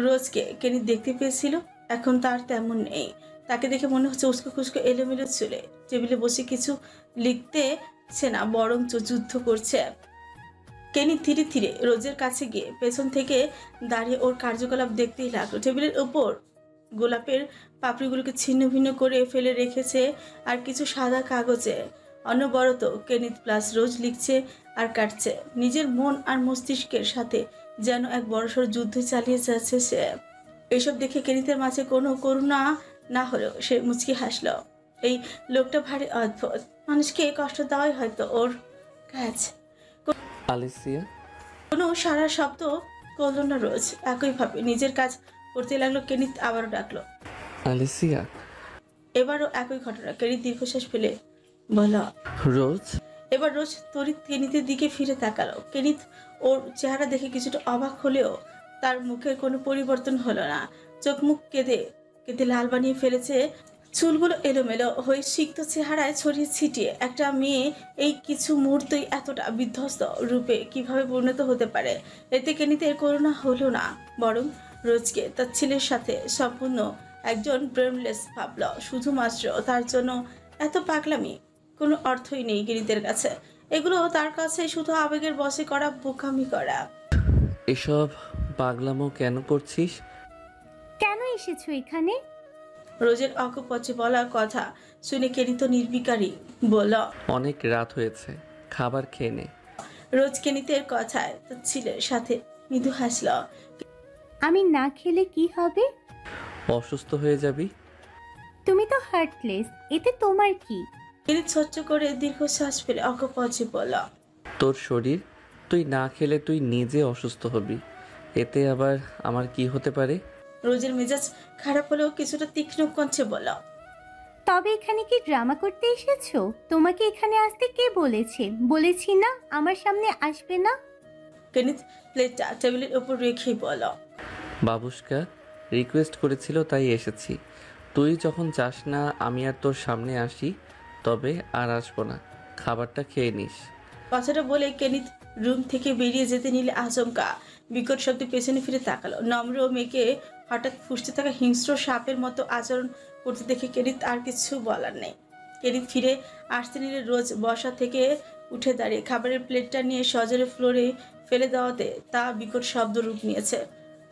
রোজকে কেনিত দেখতে পেয়েছিল, এখন তার তেমন নেই। তাকে দেখে মনে হচ্ছে উস্কো খুস্কো এলোমেলো চুলে, টেবিলে বসে কিছু লিখতেছে না বরঞ্চ যুদ্ধ করছে। কেনিত ধীরে ধীরে রোজের কাছে গিয়ে পেছন থেকে দাঁড়িয়ে ওর কার্যকলাপ দেখতেই লাগলো। টেবিলের উপর গোলাপের পাপড়িগুলোকে ছিন্ন ভিন্ন করে ফেলে রেখেছে আর কিছু সাদা কাগজে অনবরত কেনিত প্লাস রোজ লিখছে আর কাটছে। নিজের মন আর মস্তিষ্কের সাথে যেন এক বড়সড় যুদ্ধ চালিয়ে যাচ্ছে সে। এসব দেখে কেনিতের মাঝে কোনো করুণা না হলেও সে মুচকি হাসলো। এই লোকটা ভারী অদ্ভুত, মানুষকে কষ্ট দেওয়াই হয়তো ওর কাজ। আলেসিয়া। কোনো সারা শব্দ করল না রোজ, একইভাবে নিজের কাজ করতে লাগলো। কেনিত আবারও ডাকলো, আলেসিয়া। এবারও একই ঘটনা। কেনিত দীর্ঘশ্বাস ফেলে বলল, রোজ। এবার রোজ তড়িৎ কেনিতের দিকে ফিরে তাকালো। কেনিত ওর চেহারা দেখে কিছুটা অবাক হলেও তার মুখের কোনো পরিবর্তন হলো না। চোখ মুখ কেঁদে কেঁদে লাল বানিয়ে ফেলেছে, চুলগুলো এলোমেলো হয়ে সিক্ত চেহারায় ছড়িয়ে ছিটিয়ে। একটা মেয়ে এই কিছু মুহূর্তেই এতটা বিধ্বস্ত রূপে কিভাবে পরিণত হতে পারে? এতে কেনিতের করুণা হলো না, বরং রোজকে তার ছেলের সাথে সম্পূর্ণ একজন ব্রেনলেস ভাবল। শুধুমাত্র তার জন্য এত পাগলামি, কোনো অর্থই নেই কেনিতের কাছে। এগুলো তার কাছে শুধু আবেগের বশে করা বোকামি করা। এসব পাগলামো কেন করছিস? কেন এসেছো এখানে? রোজের অকপচে বলা কথা শুনে কেনিত নির্বিকারী বলল, অনেক রাত হয়েছে, খাবার খেয়ে নে। রোজ কেনিতের কথায় তার ছেলের সাথে মৃদু হাসল। আমি না খেলে কি হবে? অসুস্থ হয়ে যাবি। তুমি তো হার্টলেস, এতে তোমার কি? কেনিত সহ্য করে দীর্ঘশ্বাস ফেলে অকপচে বলল, তোর শরীর, তুই না খেলে তুই নিজে অসুস্থ হবি, এতে আবার আমার কি হতে পারে? রোজের মেজাজ খারাপ হলেও কিছুটা তীক্ষ্ণ কণ্ঠে বলল, তবে এখানে কি ড্রামা করতে এসেছো? তোমাকে এখানে আসতে কে বলেছে? বলেছি না আমার সামনে আসবে না। কেনিত প্লেটটা টেবিলের উপর রেখেই বলল, বাবুষ্কা রিকোয়েস্ট করেছিল তাই এসেছি। তুই যখন চাস না আমি আর তোর সামনে আসি, তবে আর আসবো না। খাবারটা খেয়ে নিস। কথাটা বলে কেনিত রুম থেকে বেরিয়ে যেতে নিলে আচমকা বিকট শব্দে পেছনে ফিরে তাকালো। নম্র মেয়েকে হঠাৎ ফুসতে থাকা হিংস্র সাপের মতো আচরণ করতে দেখে কেনিত আর কিছু বলার নেই। কেনিত ফিরে আসতে নিলে রোজ বসা থেকে উঠে দাঁড়িয়ে খাবারের প্লেটটা নিয়ে সজোরে ফ্লোরে ফেলে দেওয়াতে তা বিকট শব্দ রূপ নিয়েছে।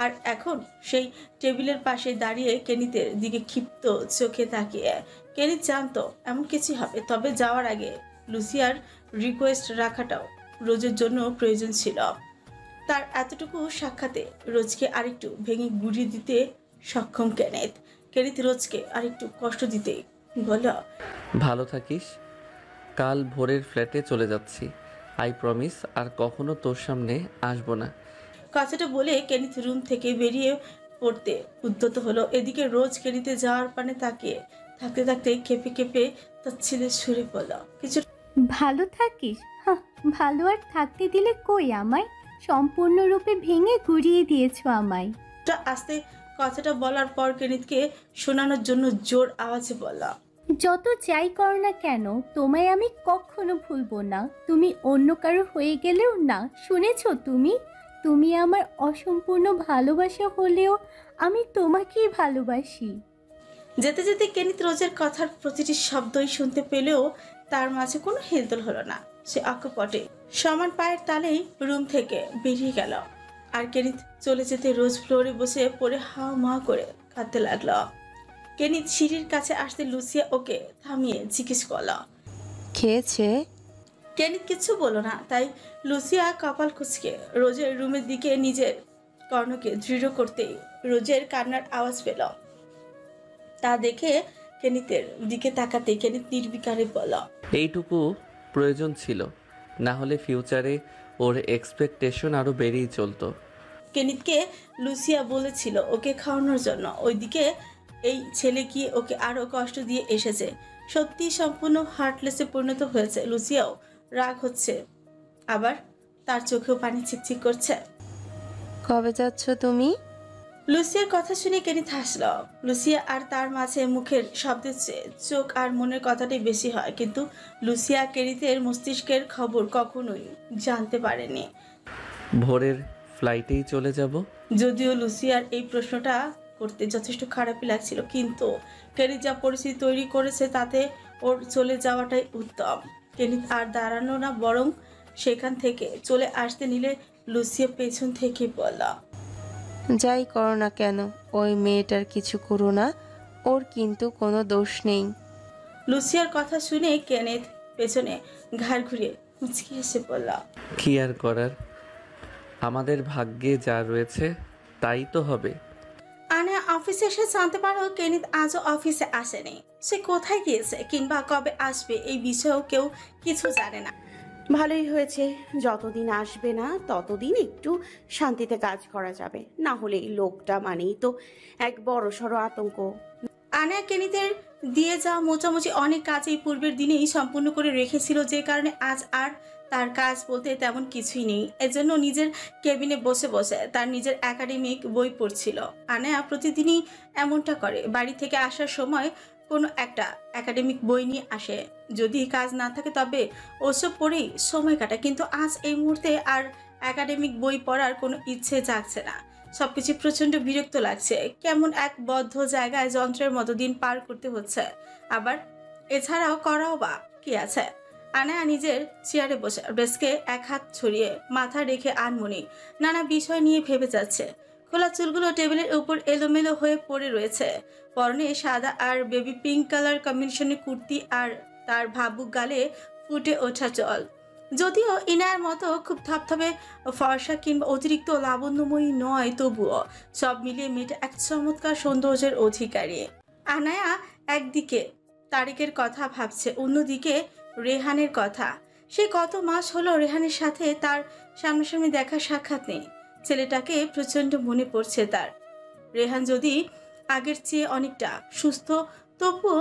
আর এখন সেই টেবিলের পাশে দাঁড়িয়ে কেনিতের দিকে ক্ষিপ্ত চোখে তাকিয়ে। কেনিত জানতো এমন কিছু হবে, তবে যাওয়ার আগে লুসিয়ার রিকোয়েস্ট রাখাটাও রোজের জন্য প্রয়োজন ছিল। তার এতটুকু সাক্ষাতে রোজকে আরেকটু ভেঙে গুড়িয়ে দিতে সক্ষম কেনিত। রোজকে আরেকটু কষ্ট দিতে বলল, ভালো থাকিস। কাল ভোরের ফ্ল্যাটে চলে যাচ্ছি। আই প্রমিস আর কখনো তোর সামনে আসবো না। কথাটা বলে কেনিত রুম থেকে বেরিয়ে পড়তে উদ্যত হলো। এদিকে রোজ কেনিতে যাওয়ার পানে তাকিয়ে থাকতে থাকতে কেঁপে কেঁপে তার ছেলে সুরে বলল, কিছু ভালো থাকিস? হাহ, ভালো আর থাকতে দিলে কই আমায়? সম্পূর্ণরূপে ভেঙে গুড়িয়ে দিয়েছো আমায়। আস্তে কথাটা বলার পর কেনিতকে শোনানোর জন্য জোর আওয়াজে বলল, যত যাই করো না কেন তোমায় আমি কখনো ভুলবো না। তুমি অন্য কারো হয়ে গেলেও না, শুনেছো তুমি? তুমি আমার অসম্পূর্ণ ভালোবাসা হলেও আমি তোমাকেই ভালোবাসি। যেতে যেতে কেনিত রোজের কথার প্রতিটি শব্দই শুনতে পেলেও তার মাঝে কোনো হেলদোল হলো না। সে অকপটে সমান পায়ের তালেই রুম থেকে বেরিয়ে গেল। আর কেনিত চলে যেতে রোজ ফ্লোরে বসে পড়ে হাও মা করে কাঁদতে লাগলো। কেনিত সিঁড়ির কাছে আসতে লুসিয়া ওকে থামিয়ে জিজ্ঞেস করল, খেয়েছে? কেনিত কিছু বলল না, তাই লুসিয়া কপাল কুঁচকে রোজের রুমের দিকে নিজের কর্ণকে দৃঢ় করতেই রোজের কান্নার আওয়াজ পেল। তা দেখে কেনিতের দিকে তাকাতে কেনিত নির্বিকারে বলল, এইটুকু প্রয়োজন ছিল, না হলে ফিউচারে ওর এক্সপেকটেশন আরও বেড়েই চলতো। কেনিতকে লুসিয়া বলেছিল ওকে খাওয়ানোর জন্য, ওইদিকে এই ছেলে গিয়ে ওকে আরো কষ্ট দিয়ে এসেছে। সত্যি সম্পূর্ণ হার্টলেসে পরিণত হয়েছে। লুসিয়াও রাগ হচ্ছে, আবার তার চোখেও পানি চিকচিক করছে। কবে যাচ্ছ তুমি? লুসিয়ার কথা শুনে কেনিত হাসল। লুসিয়া আর তার মাঝে মুখের শব্দের চেয়ে চোখ আর মনের কথাটাই বেশি হয়, কিন্তু লুসিয়া কেনিতের মস্তিষ্কের খবর কখনোই জানতে পারেনি। ভোরের ফ্লাইটেই চলে যাব। যদিও লুসিয়ার এই প্রশ্নটা করতে যথেষ্ট খারাপই লাগছিল, কিন্তু কেনিত যা পরিস্থিতি তৈরি করেছে তাতে ওর চলে যাওয়াটাই উত্তম। কেনিত আর দাঁড়ানো না, বরং সেখান থেকে চলে আসতে নিলে লুসিয়া পেছন থেকে বলল, যাই করো না কেন ওই মেয়েটার কিছু করো না, ওর কিন্তু কোনো দোষ নেই। লুসিয়ার কথা শুনে কেনিত পেছনে ঘাড় ঘুরিয়ে মুচকি হেসে বলল, কি আর করার, আমাদের ভাগ্যে যা রয়েছে তাই তো হবে। আনা অফিসে এসে জানতে পারো কেনিত আজও অফিসে আসেনি। সে কোথায় গিয়েছে কিংবা কবে আসবে এই বিষয়েও কেউ কিছু জানে না। ভালোই হয়েছে, যতদিন আসবে না ততদিন একটু শান্তিতে কাজ করা যাবে, না হলে এই লোকটা মানেই তো এক বড়সড় আতঙ্ক। আনা কেনিতের দিয়ে যাওয়া মোচামুচি অনেক কাজ এই পূর্বের দিনেই সম্পূর্ণ করে রেখেছিল, যে কারণে আজ আর তার কাজ বলতে তেমন কিছুই নেই। এজন্য নিজের কেবিনে বসে বসে তার নিজের একাডেমিক বই পড়ছিল। আনা প্রতিদিনই এমনটা করে, বাড়ি থেকে আসার সময় কোনো একটা একাডেমিক বই নিয়ে আসে। যদি কাজ না থাকে তবে ওসব পড়েই সময় কাটায়, কিন্তু আজ এই মুহূর্তে আর একাডেমিক বই পড়ার কোনো ইচ্ছে জাগছে না। সবকিছু প্রচন্ড বিরক্ত লাগছে, কেমন এক বদ্ধ জায়গায় যন্ত্রের মতো দিন পার করতে হচ্ছে। আবার এছাড়াও করাও বা কি আছে। আনা নিজের চেয়ারে বসে ডেস্কে এক হাত ছড়িয়ে মাথা রেখে আনমনি নানা বিষয় নিয়ে ভেবে যাচ্ছে। খোলা চুলগুলো টেবিলের উপর এলোমেলো হয়ে পড়ে রয়েছে। পরনে সাদা আর বেবি পিঙ্ক কালার কম্বিনেশনের কুর্তি, আর তার ভাবুক গালে ফুটে ওঠা জল। যদিও ইনায়ের মতো খুব থপথপে ফর্সা কিংবা অতিরিক্ত লাবণ্যময়ী নয়, তবুও সব মিলিয়ে মেয়েটা এক চমৎকার সৌন্দর্যের অধিকারী। আনায়া একদিকে তারিকের কথা ভাবছে, অন্যদিকে রেহানের কথা। সে কত মাস হলো রেহানের সাথে তার সামনাসামনি দেখা সাক্ষাৎ নেই। ছেলেটাকে প্রচন্ড মনে পড়ছে তার। রেহান যদি আগের চেয়ে অনেকটা সুস্থ, তবুও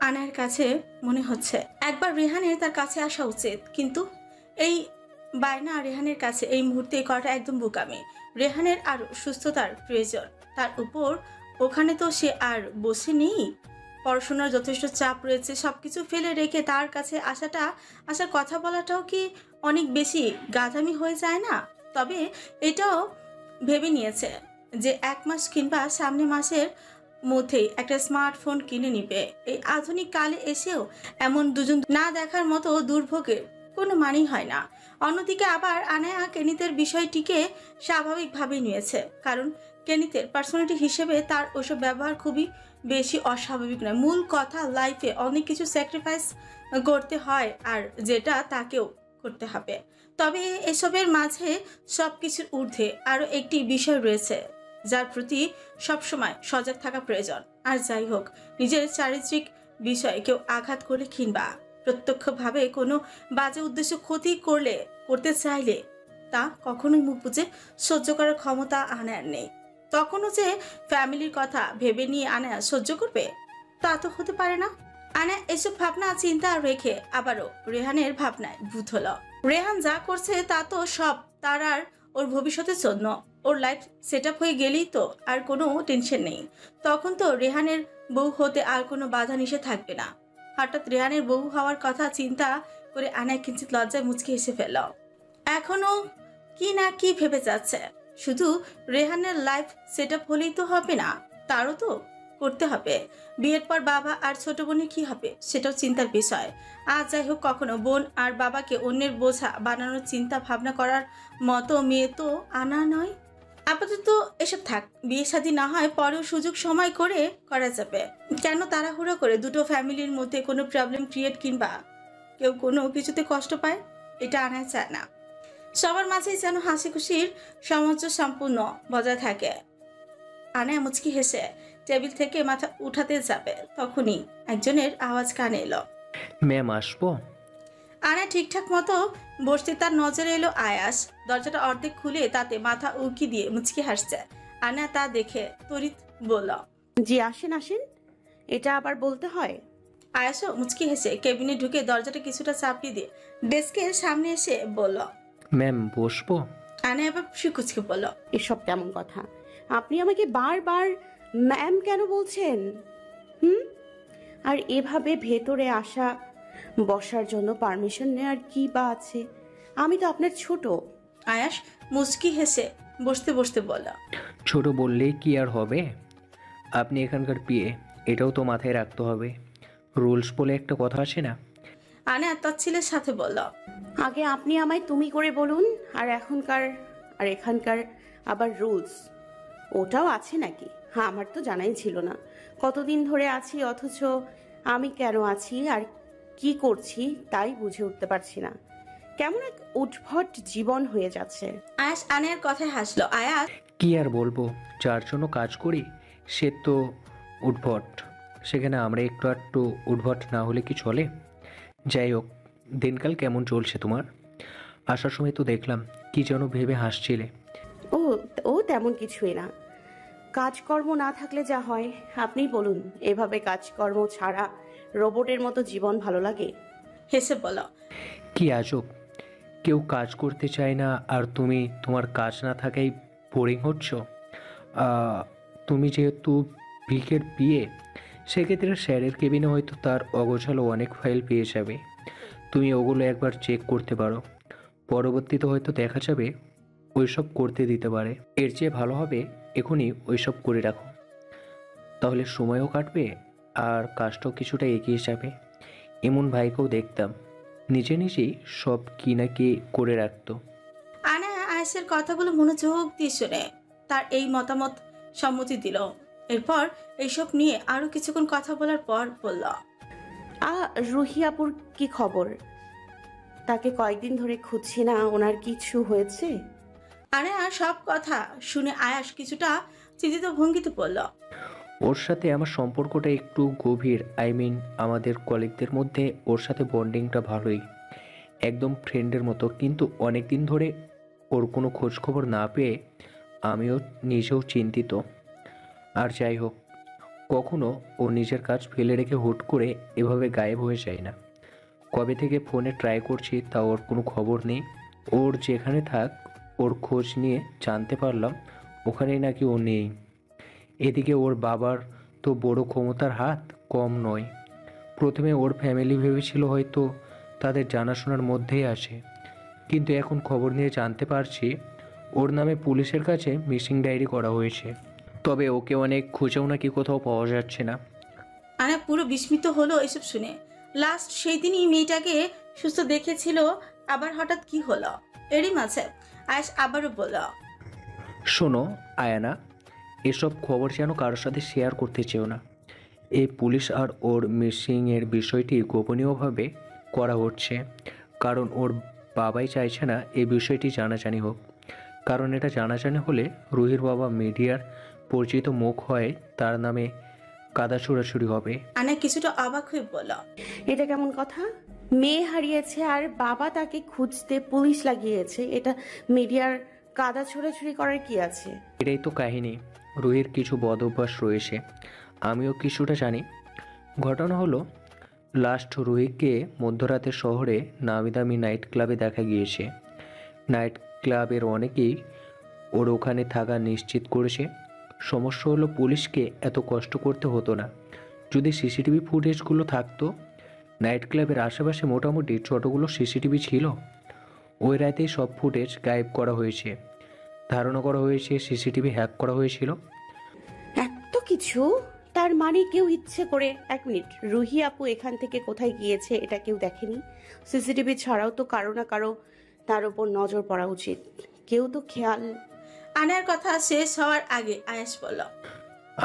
আনার কাছে মনে হচ্ছে একবার রেহানের তার কাছে আসা উচিত, কিন্তু এই বায়না রেহানের কাছে এই মুহূর্তে করাটা একদম বোকামি। রেহানের আরো সুস্থতার প্রয়োজন, তার উপর ওখানে তো সে আর বসে নেই। পড়াশোনার যথেষ্ট চাপ রয়েছে, সবকিছু ফেলে রেখে তার কাছে আসার কথা বলাটাও কি অনেক বেশি গাধামি হয়ে যায় না? তবে এটাও ভেবে নিয়েছে যে 1 মাস কিংবা সামনে মাসের মধ্যেই একটা স্মার্টফোন কিনে নিবে। এই আধুনিক কালে এসেও এমন দুজন না দেখার মতো দুর্ভোগের কোনো মানেই হয় না। অন্যদিকে আবার আনায়া কেনিতের বিষয়টিকে স্বাভাবিকভাবে নিয়েছে, কারণ কেনিতের পার্সোনালিটি হিসেবে তার ওসব ব্যবহার খুবই বেশি অস্বাভাবিক নয়। মূল কথা, লাইফে অনেক কিছু স্যাক্রিফাইস করতে হয়, আর যেটা তাকেও করতে হবে। তবে এসবের মাঝে সব কিছুর ঊর্ধ্বে আরও একটি বিষয় রয়েছে যার প্রতি সবসময় সজাগ থাকা প্রয়োজন। আর যাই হোক, নিজের চারিত্রিক বিষয়ে কেউ আঘাত করলে কিংবা প্রত্যক্ষভাবে কোনো বাজে উদ্দেশ্য ক্ষতি করতে চাইলে তা কখনোই মুখ বুজে সহ্য করার ক্ষমতা আনার নেই। তখনও যে ফ্যামিলির কথা ভেবে নিয়ে আনা সহ্য করবে তা তো হতে পারে না। আনা এসব ভাবনা চিন্তা রেখে আবারও রেহানের ভাবনায় ভূত হলো। রেহান যা করছে তা তো সব তার আর ওর ভবিষ্যতের জন্য। ওর লাইফ সেট আপ হয়ে গেলেই তো আর কোনো টেনশন নেই। তখন তো রেহানের বউ হতে আর কোনো বাধা নিষেধ থাকবে না। হঠাৎ রেহানের বউ হওয়ার কথা চিন্তা করে আনা কিঞ্চিত লজ্জায় মুচকি হেসে ফেল। এখনো কি না কি ভেবে যাচ্ছে। শুধু রেহানের লাইফ সেট আপ হলেই তো হবে না, তারও তো করতে হবে। বিয়ের পর বাবা আর ছোট বোনের কি হবে সেটাও চিন্তার বিষয়। আর যাই হোক, কখনো বোন আর বাবাকে অন্যের বোঝা বানানোর চিন্তা ভাবনা করার মতো মেয়ে তো আনা নয়। আপাতত এসব থাক, বিয়ে শাদী না হয় পরেও সুযোগ সময় করে করা যাবে। কেন তাড়াহুড়ো করে দুটো ফ্যামিলির মধ্যে কোনো প্রবলেম ক্রিয়েট কিংবা কেউ কোনো কিছুতে কষ্ট পায়, এটা আনা চায় না। সবার মাঝেই যেন হাসি খুশির সামঞ্জস্য সম্পূর্ণ বজায় থাকে। আনা মুচকি হেসে টেবিল থেকে মাথা উঠাতে যাবে, তখনই একজনের আওয়াজ কানে এলো। ম্যাম আসবো? আনা ঠিকঠাক মতো বসতে তার নজরে এলো আয়াস। দরজাটা অর্ধেক খুলে তাতে মাথা উকি দিয়ে মুচকি হাসছে। আনা তা দেখে তড়িৎ বলল, জি আসেন আসেন, এটা আবার বলতে হয়? আয়াসও মুচকি হেসে কেবিনে ঢুকে দরজাটা কিছুটা চাপিয়ে দিয়ে ডেস্কের সামনে এসে বলল, ম্যাম বসবো? আনা এবার কুচকে বলল, এসব কেমন কথা? আপনি আমাকে বারবার ম্যাম কেন বলছেন? আর এভাবে ভেতরে আসা বসার জন্য পারমিশন নেওয়ার কি বা আছে? আমি তো আপনার ছোট। আয়াস মুচকি হেসে বসতে বসতে বলল, ছোট বললেই কি আর হবে? আপনি এখানকার পিএ, এটাও তো মাথায় রাখতে হবে। রুলস বলে একটা কথা আছে না? আনা তাচ্ছিলের সাথে বলল, আগে আপনি আমায় তুমি করে বলুন, আর এখানকার আবার রুলস ওটাও আছে নাকি? হ্যাঁ, আমার তো জানাই ছিল না। কতদিন ধরে আছি, অথচ আমি কেন আছি আর কি করছি তাই বুঝে উঠতে পারছি না। কেমন এক উদ্ভট জীবন হয়ে যাচ্ছে। আয়াস আনার কথায় হাসলো। আয়াস, কি আর বলবো, যার জন্য কাজ করি সে তো উদ্ভট, সেখানে আমরা একটু উদ্ভট না হলে কি চলে? যাই হোক, দিনকাল কেমন চলছে তোমার? আসার সময় তো দেখলাম কি যেন ভেবে হাসছিলে। ও তেমন কিছুই না। কাজকর্ম না থাকলে যা হয়। আপনি বলুন, এভাবে কাজকর্ম ছাড়া রোবটের মতো জীবন ভালো লাগে? হেসে বলল, কি আজব, কেউ কাজ করতে চায় না আর তুমি তোমার কাজ না থাকাই বোরিং হচ্ছ। তুমি যেহেতু ভিকের বিয়ে, সেক্ষেত্রে স্যারের কেবিনে হয়তো তার অগোছালো অনেক ফাইল পেয়ে যাবে। তুমি ওগুলো একবার চেক করতে পারো, পরবর্তীতে হয়তো দেখা যাবে ওইসব করতে দিতে পারে। এর চেয়ে ভালো হবে এখনই ওইসব করে রাখো, তাহলে সময়ও কাটবে আর কাজটাও কিছুটা এগিয়ে যাবে। এমন ভাইকেও দেখতাম নিজে নিজেই সব কি না কি করে রাখতো। আনা আয়াসের কথাগুলো মনোযোগ দিয়ে শুনে তার এই মতামত সম্মতি দিল। এরপর এইসব নিয়ে আরো কিছুক্ষণ কথা বলার পর বলল, রুহি আপুর কি খবর? তাকে কয়েকদিন ধরে খুঁজছি না, ওনার কিছু হয়েছে? আনা সব কথা শুনে আয়াস কিছুটা চিন্তিত ভঙ্গিতে বলল, ওর সাথে আমার সম্পর্কটা একটু গভীর। আমাদের কলিগদের মধ্যে ওর সাথে বন্ডিংটা ভালোই, একদম ফ্রেন্ডের মতো। কিন্তু অনেক দিন ধরে ওর কোনো খোঁজ খবর না পেয়ে আমিও নিজেও চিন্তিত। আর যাই হোক, কখনো ও নিজের কাজ ফেলে রেখে হুট করে এভাবে গায়েব হয়ে যায় না। কবে থেকে ফোনে ট্রাই করছি, তা ওর কোনো খবর নেই। ওর যেখানে থাক ওর খোঁজ নিয়ে জানতে পারলাম ওখানেই নাকি ও নেই। এদিকে ওর বাবার তো বড় ক্ষমতার হাত কম নয়। প্রথমে ওর ফ্যামিলি ভেবেছিল হয়তো তাদের জানাশোনার মধ্যেই আসে, কিন্তু এখন খবর নিয়ে জানতে পারছি ওর নামে পুলিশের কাছে মিসিং ডায়েরি করা হয়েছে। তবে ওকে অনেক খুঁজেও নাকি কোথাও পাওয়া যাচ্ছে না। আনা পুরো বিস্মিত হলো এসব শুনে। লাস্ট সেই দিনই মেয়েটাকে সুস্থ দেখেছিল, আবার হঠাৎ কি হলো? এরই মাঝে আয়াস আবারও বলল, শোনো আয়ানা, এসব খবর যেন কারোর সাথে শেয়ার করতে চেও না। এই পুলিশ আর ওর মিসিংয়ের বিষয়টি গোপনীয়ভাবে করা হচ্ছে, কারণ ওর বাবাই চাইছে না এই বিষয়টি জানাজানি হোক। কারণ এটা জানাজানি হলে রুহির বাবা মিডিয়ার পরিচিত মুখ হয়, তার নামে কাদা ছোড়াছুড়ি হবে। আনা কিছুটা অবাক হয়ে বলল, এটা কেমন কথা? মেয়ে হারিয়েছে আর বাবা তাকে খুঁজতে পুলিশ লাগিয়েছে, এটা মিডিয়ার কাদা ছোড়াছুড়ি করার কি আছে? এটাই তো কাহিনী। রুহির কিছু বদ অভ্যাস রয়েছে, আমিও কিছুটা জানি। ঘটনা হলো, লাস্ট রুহিকে মধ্যরাতে শহরে নামি দামি নাইট ক্লাবে দেখা গিয়েছে। নাইট ক্লাবের অনেকেই ওর ওখানে থাকা নিশ্চিত করেছে। সমস্যা হলো, পুলিশকে এত কষ্ট করতে হতো না যদি সিসিটিভি ফুটেজগুলো থাকতো। নাইট ক্লাবের আশেপাশে মোটামুটি ছোটোগুলো সিসিটিভি ছিল। ওই রাতেই সব ফুটেজ গায়েব করা হয়েছে। ধারণা করা হয়েছে সিসিটিভি হ্যাক করা হয়েছিল। এত কিছু? তার মানে কেউ ইচ্ছে করে, 1 মিনিট, রুহি আপু এখান থেকে কোথায় গিয়েছে এটা কেউ দেখেনি? সিসিটিভি ছাড়াও তো কারো না কারো তার উপর নজর পড়া উচিত, কেউ তো খেয়াল। আনার কথা শেষ হওয়ার আগে আয়াস বলল,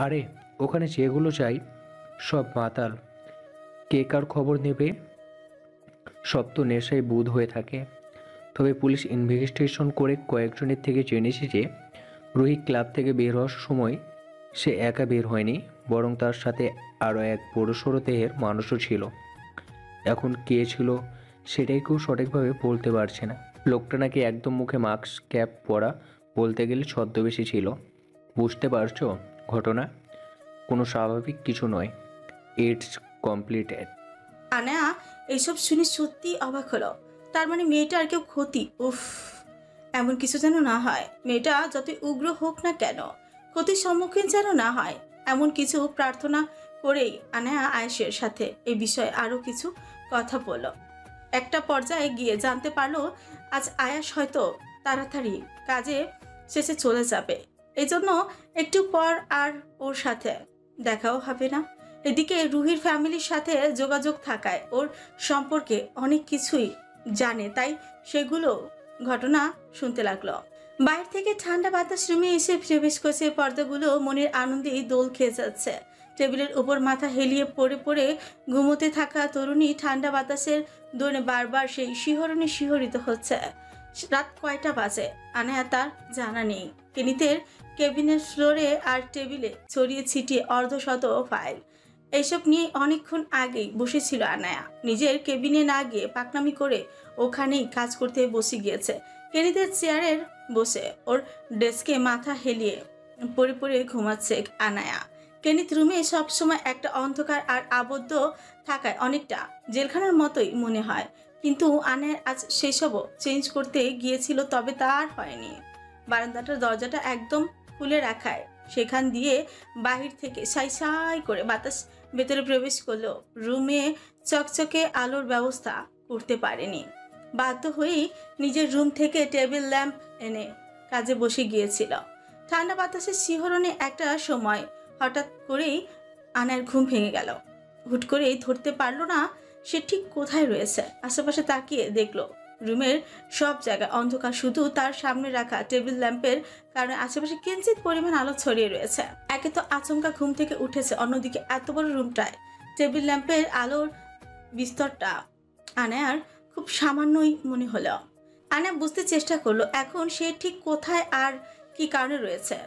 আরে ওখানে যেগুলো চাই সব মাতাল, কে কার খবর নেবে? সব তো নেশায় বুধ হয়ে থাকে। তবে পুলিশ ইনভেস্টিগেশন করে কয়েকজনের থেকে জেনেছে যে রুহি ক্লাব থেকে বের হওয়ার সময় সে একা বের হয়নি, বরং তার সাথে আরও এক বড়সড় দেহের মানুষও ছিল। এখন কে ছিল সেটাই কেউ সঠিকভাবে বলতে পারছে না। লোকটা নাকি একদম মুখে মাস্ক ক্যাপ পরা, বলতে গেলে ছদ্মবেশী ছিল। বুঝতে পারছো ঘটনা কোনো স্বাভাবিক কিছু নয়। It's completed. আনা এইসব শুনে সত্যি অবাক হলো। তার মানে মেয়েটা আর কেউ ক্ষতি? উফ, এমন কিছু যেন না হয়। মেয়েটা যতই উগ্র হোক না কেন, ক্ষতির সম্মুখীন যেন না হয়, এমন কিছু প্রার্থনা করেই আনা আয়েশের সাথে এই বিষয়ে আরও কিছু কথা বলল। একটা পর্যায়ে গিয়ে জানতে পারলো আজ আয়াস হয়তো তাড়াতাড়ি কাজে শেষে চলে যাবে, এই জন্য একটু পর আর ওর সাথে দেখাও হবে না। এদিকে রুহির ফ্যামিলির সাথে যোগাযোগ থাকায় ওর সম্পর্কে অনেক কিছুই জানে, তাই সেগুলো ঘটনা শুনতে লাগলো। বাইরে থেকে ঠান্ডা বাতাস রুমে এসে প্রবেশ করছে। পর্দাগুলো মনের আনন্দে দোল খেয়ে যাচ্ছে। টেবিলের উপর মাথা হেলিয়ে পড়ে পড়ে ঘুমোতে থাকা তরুণী ঠান্ডা বাতাসের দোনে বারবার সেই শিহরণে শিহরিত হচ্ছে। রাত কয়টা বাজে আনায়া তার জানা নেই। কেনিতের কেবিনের ফ্লোরে আর টেবিলে ছড়িয়ে ছিটিয়ে অর্ধশত ফাইল। এইসব নিয়ে অনেকক্ষণ আগেই বসেছিল আনায়া। নিজের কেবিনে না গিয়ে পাকনামি করে ওখানেই কাজ করতে বসে গিয়েছে। কেনিতের চেয়ারের বসে ওর ডেস্কে মাথা হেলিয়ে পড়ে পড়ে ঘুমাচ্ছে আনায়া। কেনিত রুমে সবসময় একটা অন্ধকার আর আবদ্ধ থাকায় অনেকটা জেলখানার মতোই মনে হয়, কিন্তু আনায়ার আজ সেসবও চেঞ্জ করতে গিয়েছিল, তবে তা আর হয়নি। বারান্দাটার দরজাটা একদম খুলে রাখায় সেখান দিয়ে বাহির থেকে সাই সাই করে বাতাস ভেতরে প্রবেশ করলো। রুমে চকচকে আলোর ব্যবস্থা করতে পারেনি। বাধ্য হয়েই নিজের রুম থেকে টেবিল ল্যাম্প এনে কাজে বসে গিয়েছিল। ঠান্ডা বাতাসের শিহরণে একটা সময় হঠাৎ করেই আনার ঘুম ভেঙে গেল। হুট করেই ধরতে পারলো না সে ঠিক কোথায় রয়েছে। আশেপাশে তাকিয়ে দেখলো রুমের সব জায়গায় অন্ধকার, শুধু তার সামনে রাখা টেবিল ল্যাম্পের কারণে আশেপাশে কিঞ্চিত পরিমাণ আলো ছড়িয়ে রয়েছে। একে তো আচমকা ঘুম থেকে উঠেছে, অন্যদিকে এত বড় রুমটায় টেবিল ল্যাম্পের আলোর বিস্তরটা আনায়ার খুব সামান্যই মনে হলো। আনা বুঝতে চেষ্টা করলো এখন সে ঠিক কোথায় আর কি কারণে রয়েছে।